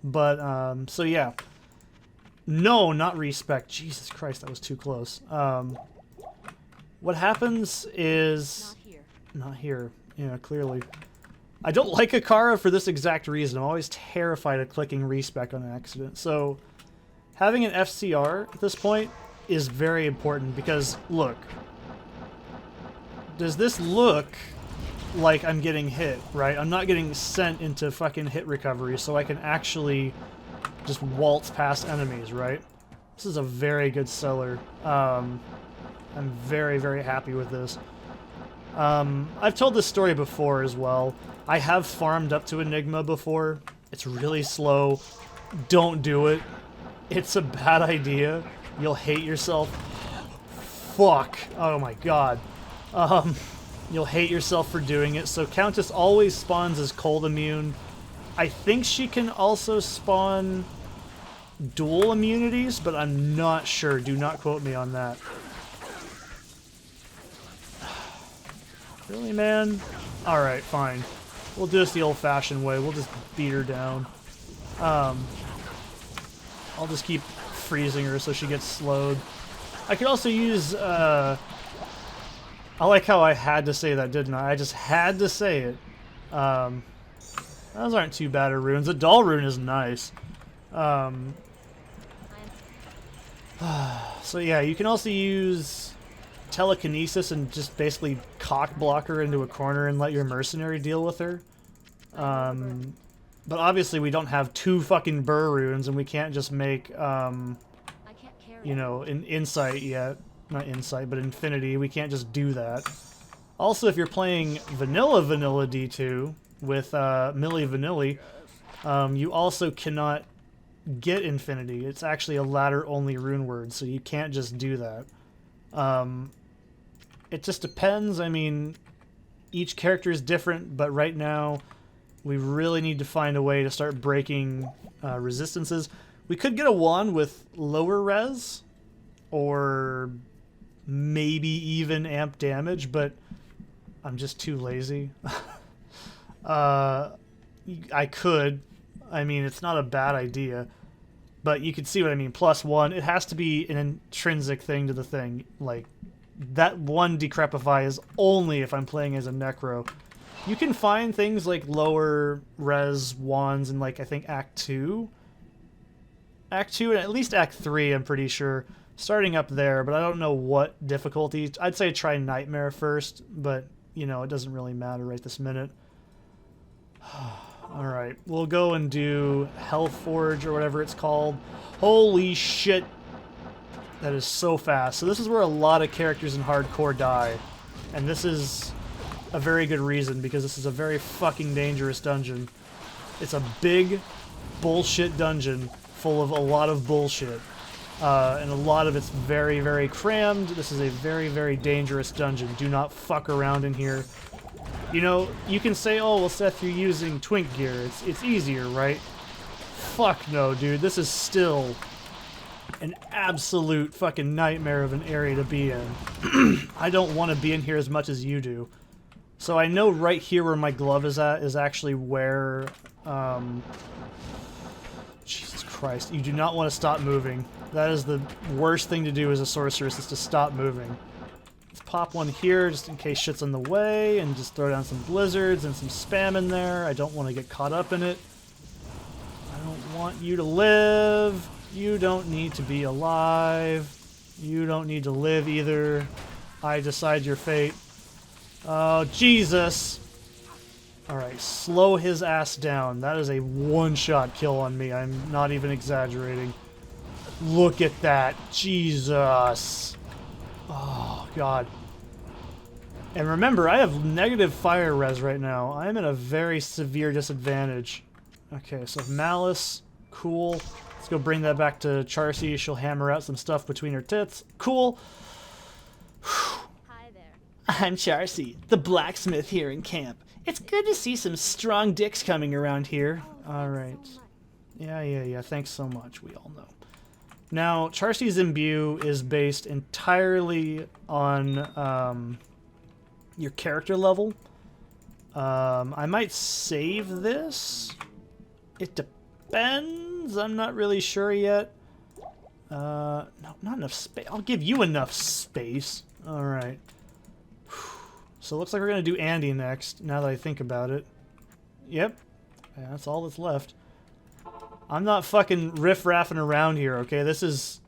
But, so yeah. No, not respec. Jesus Christ, that was too close. What happens is... Not here. Yeah, clearly. I don't like Akara for this exact reason. I'm always terrified of clicking respec on an accident. So, having an FCR at this point is very important because, look. Does this look like I'm getting hit, right? I'm not getting sent into fucking hit recovery, so I can actually just waltz past enemies, right? This is a very good seller. I'm very, very happy with this. I've told this story before as well. I have farmed up to Enigma before. It's really slow. Don't do it. It's a bad idea. You'll hate yourself. Fuck. Oh my god. You'll hate yourself for doing it. So Countess always spawns as cold immune. I think she can also spawn dual immunities, but I'm not sure. Do not quote me on that. Really, man? Alright, fine. We'll do this the old-fashioned way. We'll just beat her down. I'll just keep freezing her so she gets slowed. I could also use, I like how I had to say that, didn't I? I just had to say it. Those aren't too bad of runes. The doll rune is nice. So yeah, you can also use telekinesis and just basically cock block her into a corner and let your mercenary deal with her. But obviously we don't have 2 fucking burr runes and we can't just make, you know, an insight yet. Not insight, but infinity. We can't just do that. Also, if you're playing vanilla D2 with Milli Vanilli, you also cannot get infinity. It's actually a ladder-only rune word, so you can't just do that. It just depends. I mean, each character is different, but right now we really need to find a way to start breaking resistances. We could get a wand with lower res, or maybe even amp damage, but I'm just too lazy. I could. I mean, it's not a bad idea, but you can see what I mean. +1, it has to be an intrinsic thing to the thing. Like, that one Decrepify is only if I'm playing as a Necro. You can find things like lower res wands in, like, I think Act 2. Act 2 and at least Act 3, I'm pretty sure. Starting up there, but I don't know what difficulty. I'd say try Nightmare first, but, you know, it doesn't really matter right this minute. Alright, we'll go and do Hellforge or whatever it's called. Holy shit! That is so fast. So this is where a lot of characters in hardcore die. And this is a very good reason, because this is a very fucking dangerous dungeon. It's a big bullshit dungeon full of a lot of bullshit. And a lot of it's very, very crammed. This is a very, very dangerous dungeon. Do not fuck around in here. You know, you can say, oh, well, Seth, you're using Twink gear. It's easier, right? Fuck no, dude. This is still an absolute fucking nightmare of an area to be in. I don't want to be in here as much as you do. So I know right here where my glove is at is actually where... Jesus Christ. You do not want to stop moving. That is the worst thing to do as a sorceress, is to stop moving. Let's pop one here just in case shit's in the way, and just throw down some blizzards and some spam in there. I don't want to get caught up in it. I don't want you to live. You don't need to be alive. You don't need to live either. I decide your fate. Oh, Jesus! Alright, slow his ass down. That is a one-shot kill on me. I'm not even exaggerating. Look at that. Jesus. Oh, God. And remember, I have negative fire res right now. I'm at a very severe disadvantage. Okay, so Malice. Cool. Let's go bring that back to Charcy. She'll hammer out some stuff between her tits. Cool. Hi there. I'm Charcy, the blacksmith here in camp. It's good to see some strong dicks coming around here. Alright. Yeah. Thanks so much. We all know. Now, Charcy's imbue is based entirely on your character level. I might save this. It depends. I'm not really sure yet. No, not enough space. I'll give you enough space. Alright. So it looks like we're going to do Andy next, now that I think about it. Yep. Yeah, that's all that's left. I'm not fucking riff-raffing around here, okay? This is...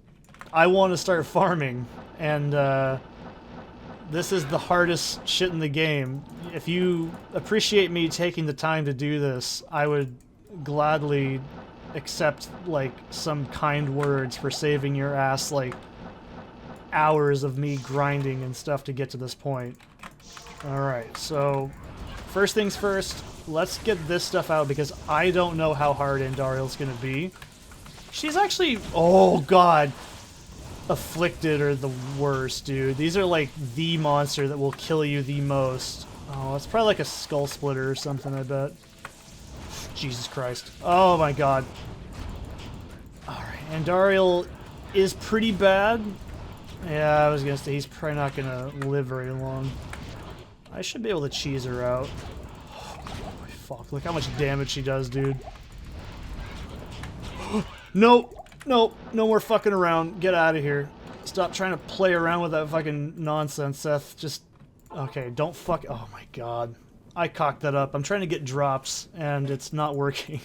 I want to start farming, and this is the hardest shit in the game. If you appreciate me taking the time to do this, I would gladly accept, like, some kind words for saving your ass, like, hours of me grinding and stuff to get to this point. Alright, so first things first, let's get this stuff out because I don't know how hard Andariel's gonna be. She's actually, oh god, Afflicted are the worst, dude. These are like the monster that will kill you the most. Oh, it's probably like a skull splitter or something, I bet. Jesus Christ. Oh my god. Alright, Andariel is pretty bad. Yeah, I was gonna say he's probably not gonna live very long. I should be able to cheese her out. Oh, fuck, look how much damage she does, dude. No, no more fucking around. Get out of here. Stop trying to play around with that fucking nonsense, Seth. Just, okay, don't fuck, oh my god. I cocked that up. I'm trying to get drops, and it's not working.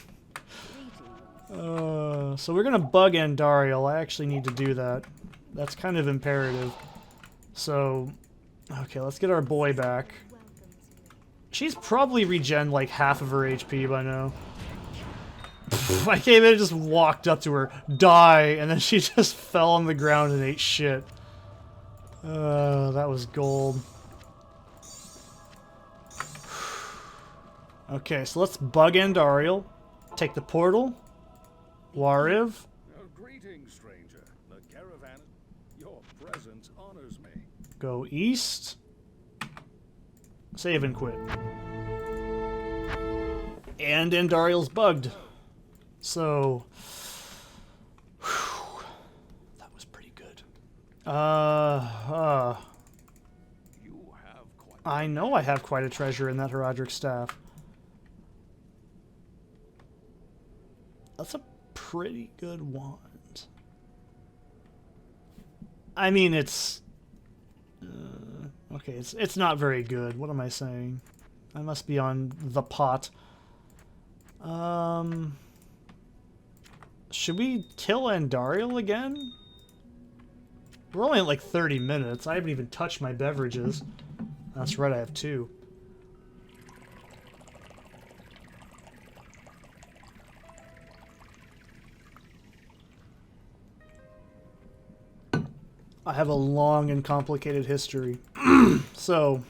So we're gonna bug Andariel. I actually need to do that. That's kind of imperative. So, okay, let's get our boy back. She's probably regen like half of her HP by now. I came in and just walked up to her, die, and then she just fell on the ground and ate shit. That was gold. Okay, so let's bug Andariel. Take the portal. Wariv. Greetings, stranger. The caravan. Your presence honors me. Go east. Save and quit. And Andariel's bugged. So... whew, that was pretty good. You have quite I know I have quite a treasure in that Herodric staff. That's a pretty good wand. I mean, it's... okay, it's not very good. What am I saying? I must be on the pot. Should we kill Andariel again? We're only at like 30 minutes. I haven't even touched my beverages. That's right, I have 2. I have a long and complicated history. So,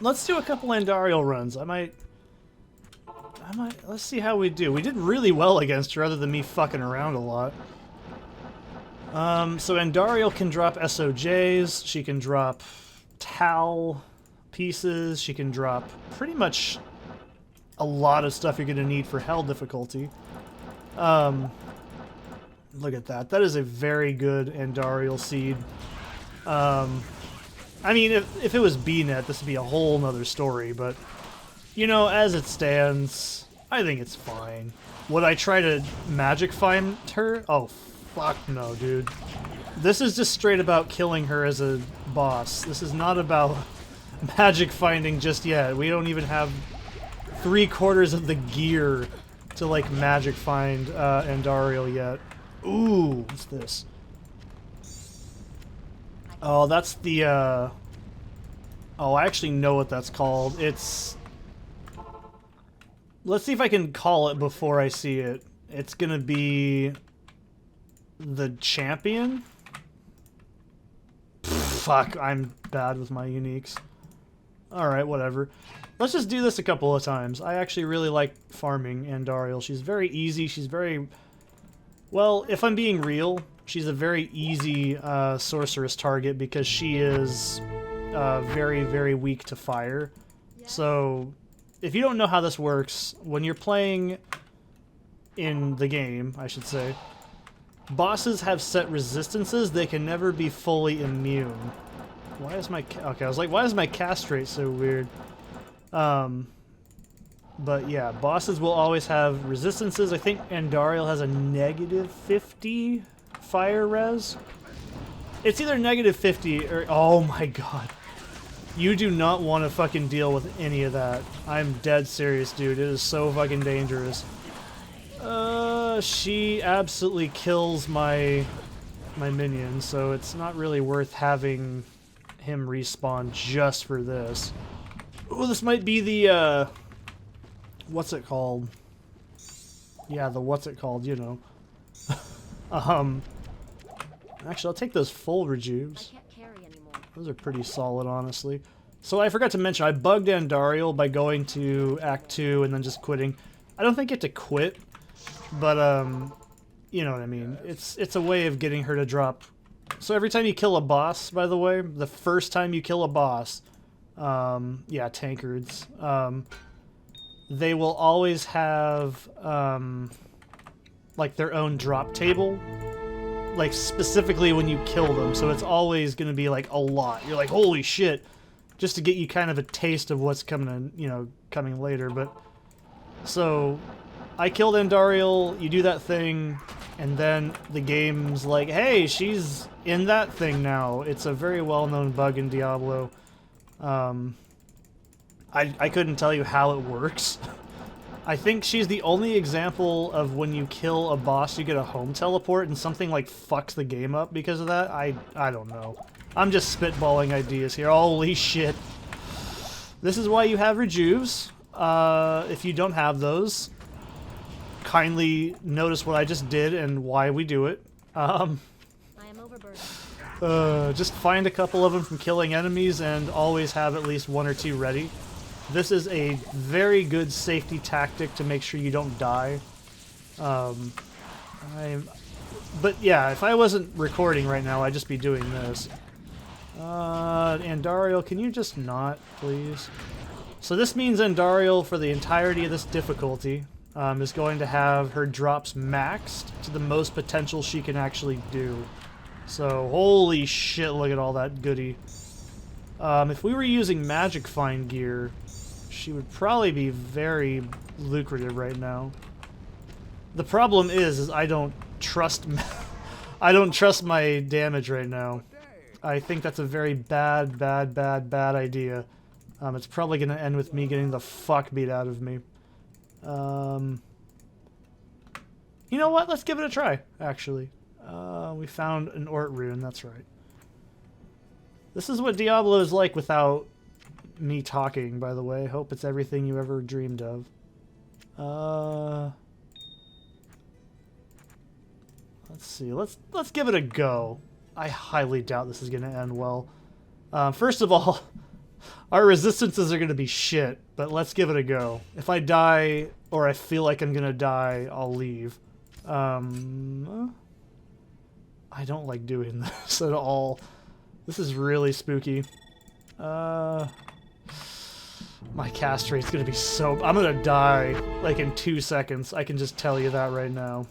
let's do a couple Andariel runs. Let's see how we do. We did really well against her other than me fucking around a lot. So Andariel can drop SOJs, she can drop Tal pieces, she can drop pretty much a lot of stuff you're going to need for Hell difficulty. Look at that. That is a very good Andariel seed. I mean, if it was Bnet, this would be a whole nother story, but, you know, as it stands, I think it's fine. Would I try to magic find her? Oh, fuck no, dude. This is just straight about killing her as a boss. This is not about magic finding just yet. We don't even have 3/4 of the gear to, like, magic find Andariel yet. Ooh, what's this? Oh, that's the, Oh, I actually know what that's called. It's... Let's see if I can call it before I see it. It's gonna be... the champion? Fuck, I'm bad with my uniques. Alright, whatever. Let's just do this a couple of times. I actually really like farming Andariel. She's very easy, she's very... Well, if I'm being real, she's a very easy sorceress target because she is very, very weak to fire. So, if you don't know how this works, when you're playing in the game, I should say, bosses have set resistances. They can never be fully immune. Why is my... Okay, I was like, why is my cast rate so weird? But yeah, bosses will always have resistances. I think Andariel has a negative 50 fire res. It's either negative 50 or... Oh my god. You do not want to fucking deal with any of that. I'm dead serious, dude. It is so fucking dangerous. She absolutely kills my minion, so it's not really worth having him respawn just for this. Oh, this might be the, what's it called? Yeah, the what's it called, you know. Actually, I'll take those full rejuves. Those are pretty solid, honestly. So I forgot to mention, I bugged Andariel by going to Act 2 and then just quitting. I don't think you have to quit, but, you know what I mean. It's a way of getting her to drop. So every time you kill a boss, by the way, the first time you kill a boss, yeah, tankards, they will always have, like, their own drop table. Like, specifically when you kill them, so it's always going to be, like, a lot. You're like, holy shit, just to get you kind of a taste of what's coming in, you know, coming later, but... So, I killed Andariel, you do that thing, and then the game's like, hey, she's in that thing now. It's a very well-known bug in Diablo. I couldn't tell you how it works. I think she's the only example of when you kill a boss, you get a home teleport, and something like fucks the game up because of that. I don't know. I'm just spitballing ideas here. Holy shit. This is why you have rejuves. If you don't have those, kindly notice what I just did and why we do it. I am overburdened. Just find a couple of them from killing enemies and always have at least one or two ready. This is a very good safety tactic to make sure you don't die. But yeah, if I wasn't recording right now, I'd just be doing this. Andariel, can you just not, please? So this means Andariel, for the entirety of this difficulty, is going to have her drops maxed to the most potential she can actually do. So, holy shit, look at all that goodie. If we were using Magic Find gear, she would probably be very lucrative right now. The problem is I don't trust I don't trust my damage right now. I think that's a very bad idea. It's probably going to end with me getting the fuck beat out of me. You know what? Let's give it a try, actually. We found an Ort rune, that's right. This is what Diablo is like without me talking, by the way. Hope it's everything you ever dreamed of. Let's see. Let's give it a go. I highly doubt this is going to end well. First of all, our resistances are going to be shit, but let's give it a go. If I die, or I feel like I'm going to die, I'll leave. I don't like doing this at all. This is really spooky. My cast rate's gonna be so... I'm gonna die, like, in 2 seconds. I can just tell you that right now.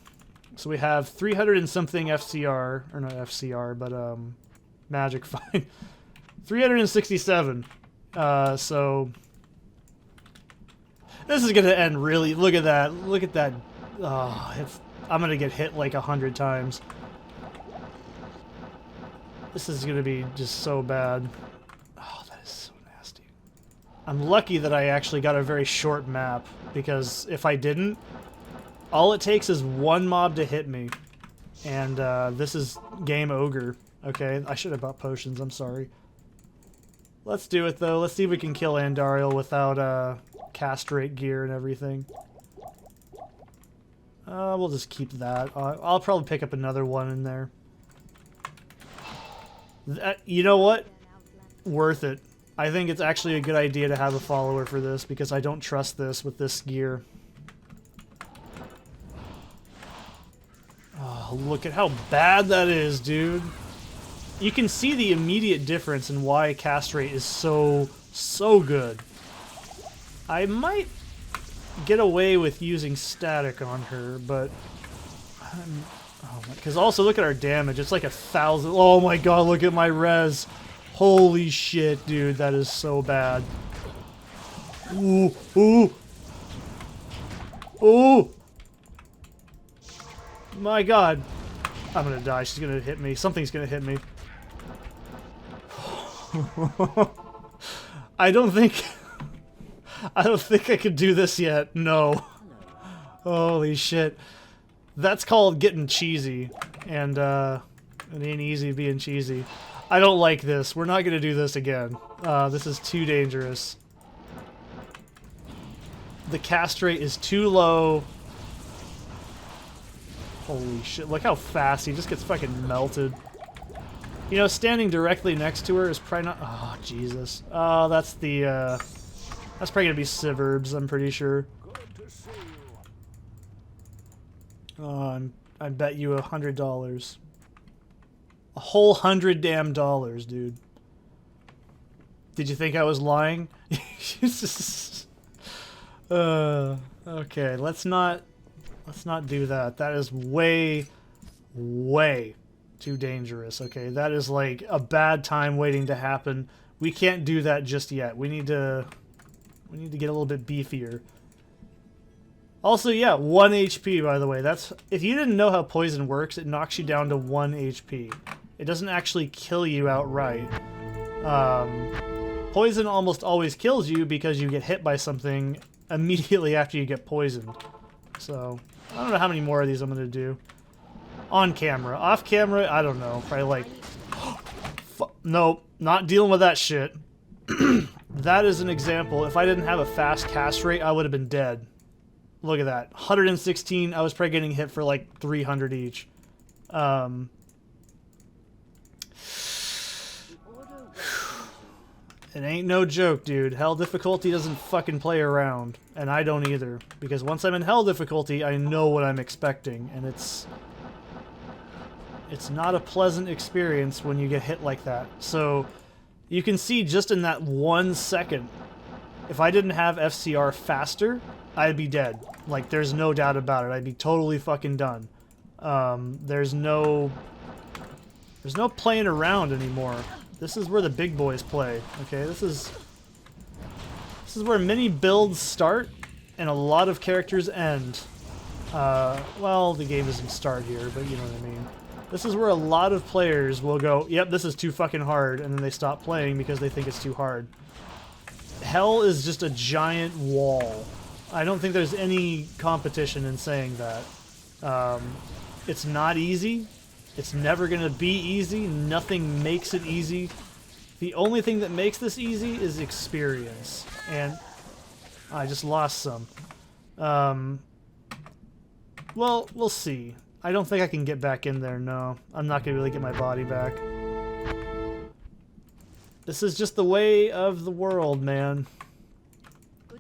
So we have 300 and something FCR, or not FCR, but, Magic Find. 367. So... This is gonna end really... Look at that. Look at that. Oh, I'm gonna get hit like 100 times. This is gonna be just so bad. Oh, that is so nasty. I'm lucky that I actually got a very short map, because if I didn't, all it takes is one mob to hit me, and this is game ogre. Okay, I should have bought potions, I'm sorry. Let's do it though. Let's see if we can kill Andariel without castrate gear and everything. We'll just keep that. I'll probably pick up another one in there. You know what? Worth it. I think it's actually a good idea to have a follower for this because I don't trust this with this gear. Oh, look at how bad that is, dude. You can see the immediate difference in why castrate is so good. I might get away with using static on her, but because also look at our damage. It's like 1,000. Oh my god, look at my res. Holy shit, dude, that is so bad. Ooh, ooh. Ooh. My god. I'm gonna die. She's gonna hit me. Something's gonna hit me. I don't think I could do this yet. No. Holy shit. That's called getting cheesy. And it ain't easy being cheesy. I don't like this. We're not gonna do this again. This is too dangerous. The cast rate is too low. Holy shit, look how fast he just gets fucking melted. You know, standing directly next to her is probably not... Oh, Jesus. Oh, that's the, that's probably gonna be Siverbs, I'm pretty sure. Oh, I bet you $100. A whole $100 damn dollars, dude. Did you think I was lying? Okay, let's not do that. That is way too dangerous. Okay, that is like a bad time waiting to happen. We can't do that just yet. We need to get a little bit beefier. Also, yeah, 1 HP, by the way. That's, if you didn't know how poison works, it knocks you down to 1 HP. It doesn't actually kill you outright. Poison almost always kills you because you get hit by something immediately after you get poisoned. So, I don't know how many more of these I'm going to do. On camera. Off camera, I don't know. Probably like... Nope, not dealing with that shit. That is an example. If I didn't have a fast cast rate, I would have been dead. Look at that. 116, I was probably getting hit for like 300 each. It ain't no joke, dude. Hell difficulty doesn't fucking play around. And I don't either. Because once I'm in hell difficulty, I know what I'm expecting. And it's not a pleasant experience when you get hit like that. So, you can see just in that 1 second, if I didn't have FCR faster, I'd be dead. Like, there's no doubt about it. I'd be totally fucking done. There's no playing around anymore. This is where the big boys play. Okay, this is where many builds start and a lot of characters end. Well, the game doesn't start here, but you know what I mean. This is where a lot of players will go, yep, this is too fucking hard, and then they stop playing because they think it's too hard. Hell is just a giant wall. I don't think there's any competition in saying that. It's not easy. It's never going to be easy. Nothing makes it easy. The only thing that makes this easy is experience. And I just lost some. Well, we'll see. I don't think I can get back in there, no. I'm not going to really get my body back. This is just the way of the world, man.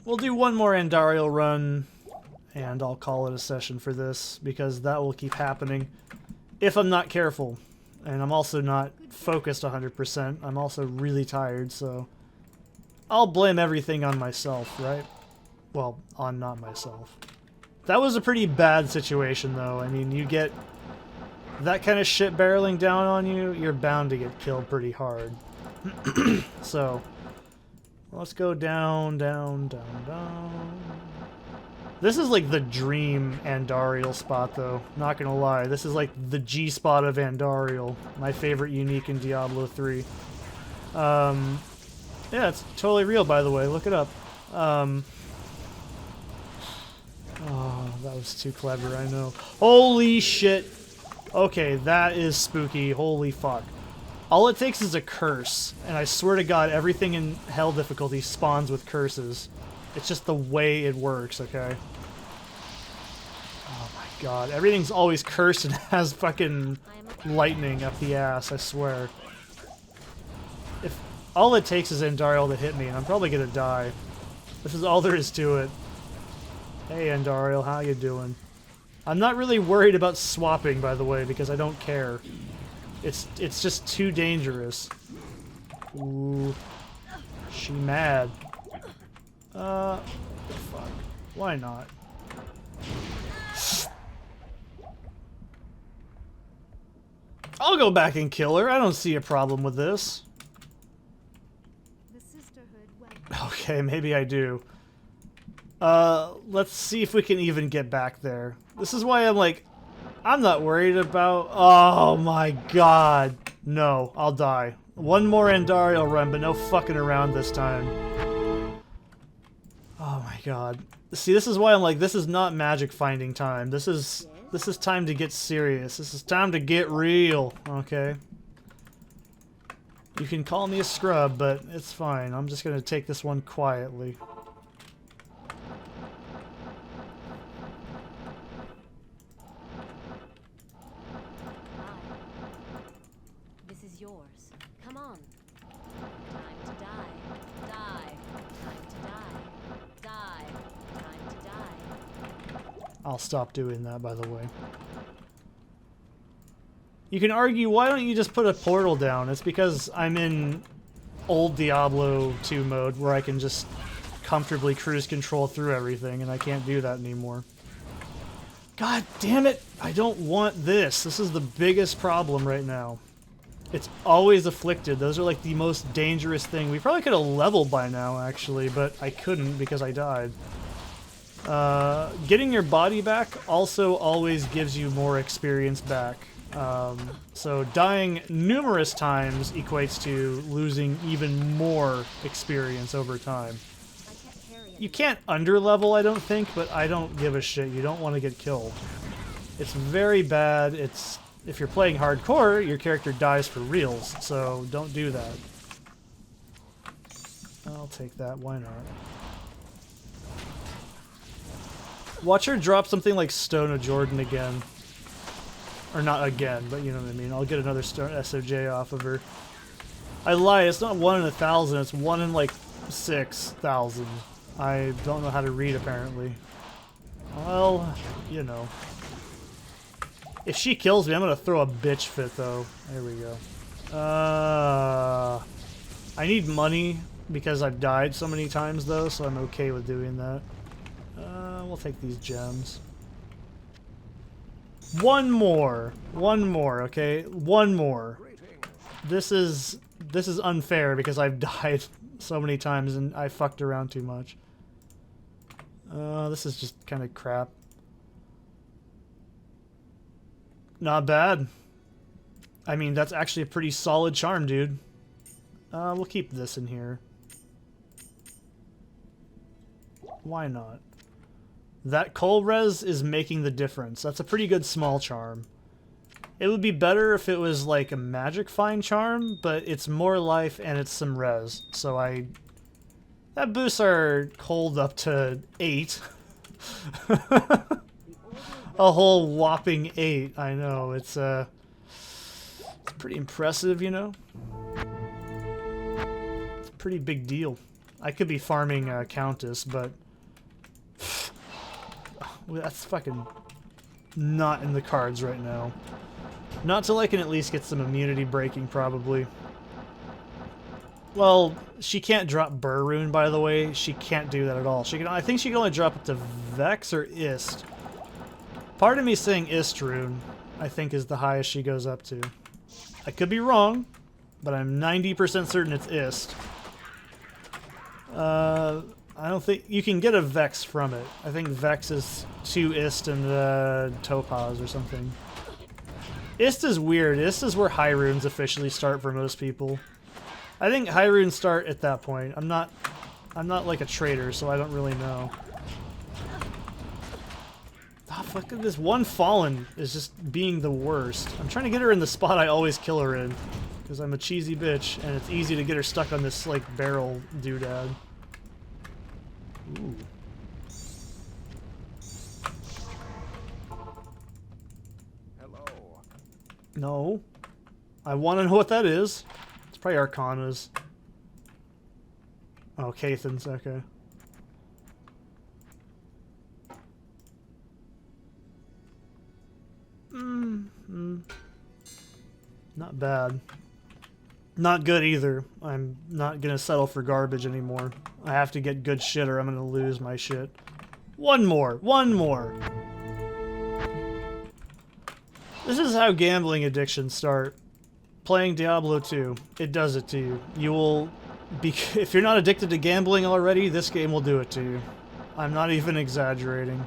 We'll do one more Andariel run, and I'll call it a session for this, because that will keep happening if I'm not careful. And I'm also not focused 100%. I'm also really tired, so I'll blame everything on myself, right? Well, on not myself. That was a pretty bad situation, though. I mean, you get that kind of shit barreling down on you, you're bound to get killed pretty hard. So, let's go down, down, down, down. This is like the dream Andariel spot, though. Not gonna lie. This is like the G spot of Andariel. My favorite unique in Diablo 3. Yeah, it's totally real, by the way. Look it up. Oh, that was too clever, I know. Holy shit! Okay, that is spooky. Holy fuck. All it takes is a curse, and I swear to God, everything in hell difficulty spawns with curses. It's just the way it works, okay? Oh my God, everything's always cursed and has fucking lightning up the ass, I swear. If all it takes is Andariel to hit me, and I'm probably gonna die. This is all there is to it. Hey Andariel, how you doing? I'm not really worried about swapping, by the way, because I don't care. It's just too dangerous. Ooh. She mad. Fuck. Why not? I'll go back and kill her. I don't see a problem with this. The sisterhood. Okay, maybe I do. Let's see if we can even get back there. This is why I'm like, I'm not worried about... Oh my God. No, I'll die. One more Andariel run, but no fucking around this time. Oh my God. See, this is why I'm like, this is not magic finding time. This is time to get serious. This is time to get real, okay? You can call me a scrub, but it's fine. I'm just gonna take this one quietly. This is yours. Come on. Time to die. Die. Time to die. Die. Time to die. I'll stop doing that, by the way. You can argue, why don't you just put a portal down? It's because I'm in old Diablo 2 mode where I can just comfortably cruise control through everything, and I can't do that anymore. God damn it! I don't want this. This is the biggest problem right now. It's always afflicted. Those are like the most dangerous thing. We probably could have leveled by now, actually, but I couldn't because I died. Getting your body back also always gives you more experience back. So dying numerous times equates to losing even more experience over time. You can't underlevel, I don't think, but I don't give a shit. You don't want to get killed. It's very bad. It's if you're playing hardcore, your character dies for reals, so don't do that. I'll take that, why not? Watch her drop something like Stone of Jordan again. Or not again, but you know what I mean. I'll get another SOJ off of her. I lie, it's not 1 in 1,000, it's 1 in like 6,000. I don't know how to read, apparently. Well, you know. If she kills me, I'm gonna throw a bitch fit, though. There we go. I need money because I've died so many times, though, so I'm okay with doing that. We'll take these gems. One more, okay? One more. This is unfair because I've died so many times and I fucked around too much. This is just kind of crap. Not bad. I mean, that's actually a pretty solid charm, dude. We'll keep this in here. Why not? That coal res is making the difference. That's a pretty good small charm. It would be better if it was like a magic find charm, but it's more life and it's some res. So that boosts our cold up to 8. A whole whopping 8. I know, it's pretty impressive, you know? It's a pretty big deal. I could be farming Countess, but that's fucking not in the cards right now. Not till I can at least get some immunity breaking, probably. Well, she can't drop Burr Rune, by the way. She can't do that at all. She can. I think she can only drop it to Vex or Ist. Part of me saying Ist Rune, I think, is the highest she goes up to. I could be wrong, but I'm 90% certain it's Ist. I don't think you can get a Vex from it. I think Vex is 2 Ist and Topaz or something. Ist is weird. Ist is where high runes officially start for most people. I think high runes start at that point. I'm not like a trader, so I don't really know. Ah, fuck, this one Fallen is just being the worst. I'm trying to get her in the spot I always kill her in. Because I'm a cheesy bitch, and it's easy to get her stuck on this, like, barrel doodad. Ooh. Hello. No. I want to know what that is. It's probably Arcana's. Oh, Cathan's, okay. Not bad. Not good either. I'm not gonna settle for garbage anymore. I have to get good shit or I'm gonna lose my shit. One more! One more! This is how gambling addictions start. Playing Diablo 2. It does it to you. You will be... If you're not addicted to gambling already, this game will do it to you. I'm not even exaggerating.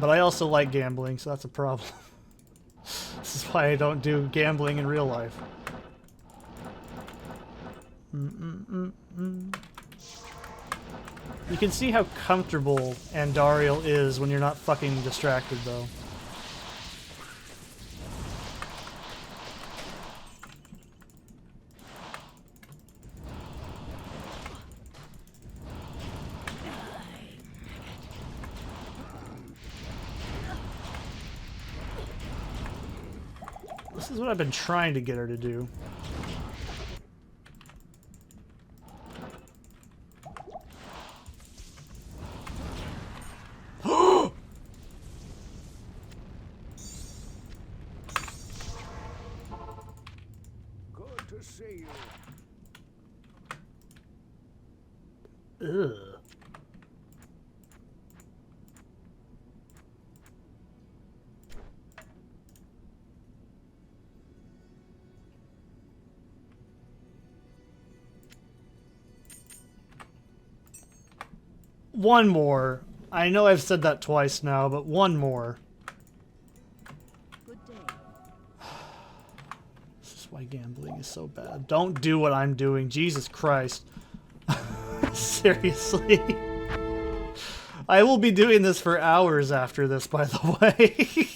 But I also like gambling, so that's a problem. This is why I don't do gambling in real life. You can see how comfortable Andariel is when you're not fucking distracted, though. This is what I've been trying to get her to do. Good to see you. Ugh. One more. I know I've said that twice now, but one more. Good day. This is why gambling is so bad. Don't do what I'm doing. Jesus Christ. Seriously. I will be doing this for hours after this, by the way.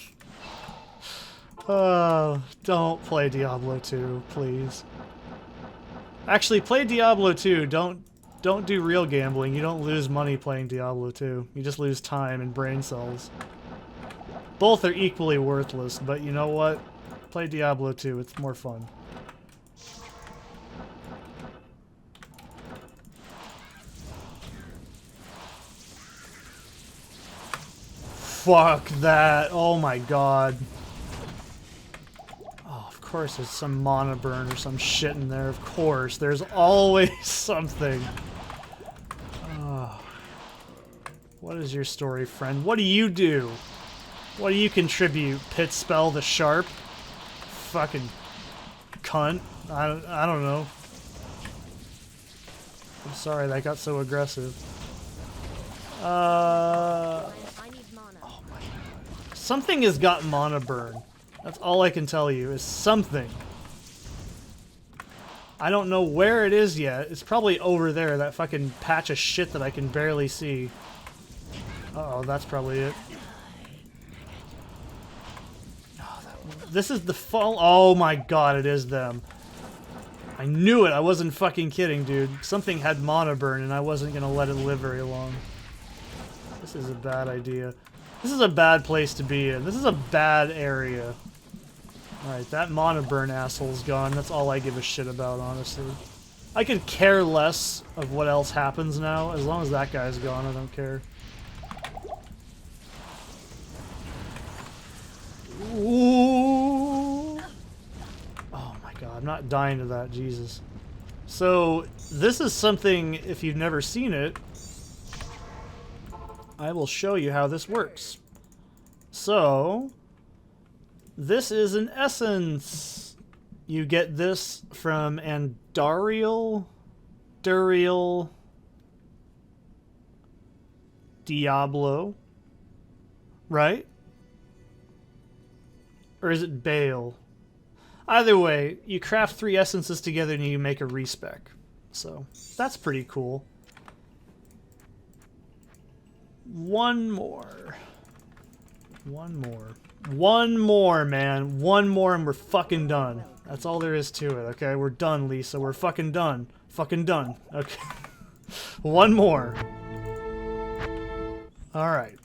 Don't play Diablo 2, please. Actually, play Diablo 2. Don't do real gambling. You don't lose money playing Diablo 2. You just lose time and brain cells. Both are equally worthless, but you know what? Play Diablo 2. It's more fun. Fuck that. Oh my god. Oh, of course there's some mana burn or some shit in there. Of course. There's always something. Oh. What is your story, friend? What do you do? What do you contribute? Pit spell the sharp? Fucking cunt. I don't know. I'm sorry that got so aggressive. I need mana. Oh my god. Something has got mana burn. That's all I can tell you, is something. I don't know where it is yet. It's probably over there, that fucking patch of shit that I can barely see. Uh-oh, that's probably it. Oh, this is the fall. Oh my god, it is them. I knew it. I wasn't fucking kidding, dude. Something had mana burn and I wasn't gonna let it live very long. This is a bad idea. This is a bad place to be in. This is a bad area. Alright, that mana burn asshole's gone. That's all I give a shit about, honestly. I could care less of what else happens now. As long as that guy's gone, I don't care. Ooh. Oh my god, I'm not dying to that, Jesus. So, this is something, if you've never seen it, I will show you how this works. So, this is an essence. You get this from Andariel, Duriel, Diablo, right? Or is it Bale? Either way, you craft 3 essences together and you make a respec. So, that's pretty cool. One more. One more. One more, man. One more and we're fucking done. That's all there is to it, okay? We're done, Lisa. We're fucking done. Fucking done. Okay. One more. Alright.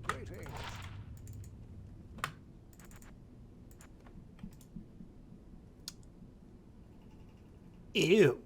Greetings. Ew.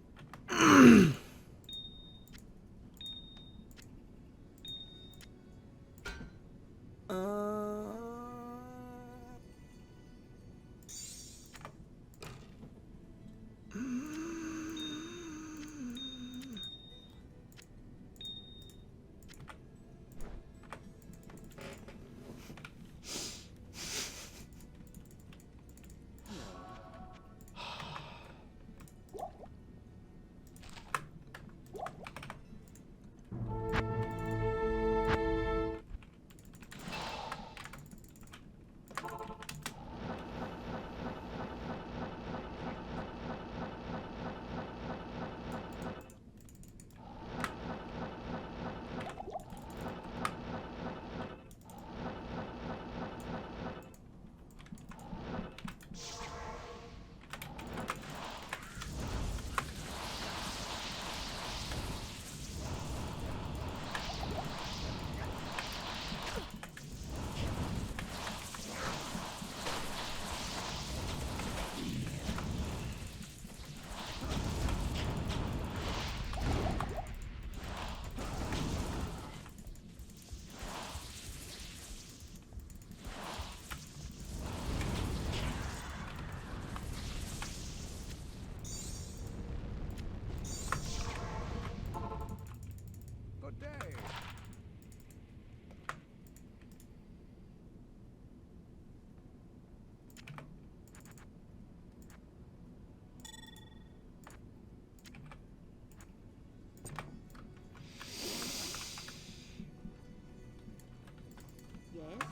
Good day. Yes.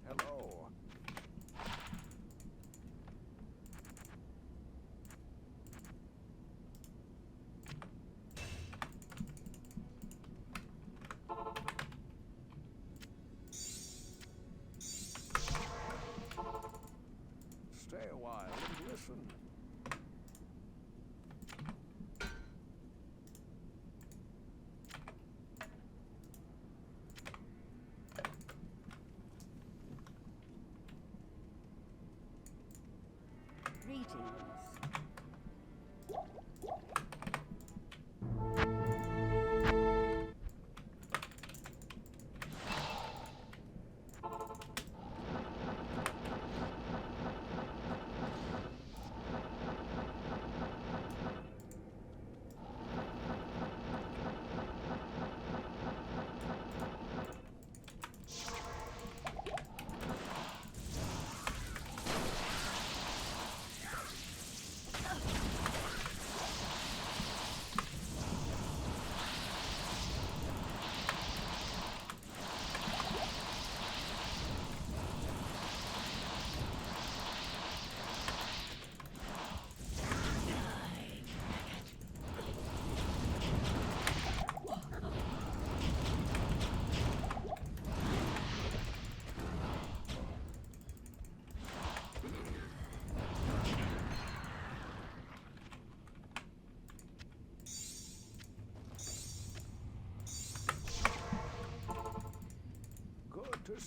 Hello. Stay a while and listen.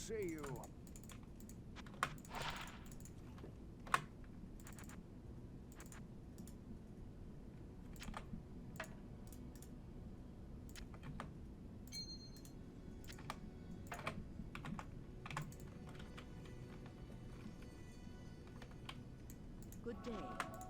see you. Good day.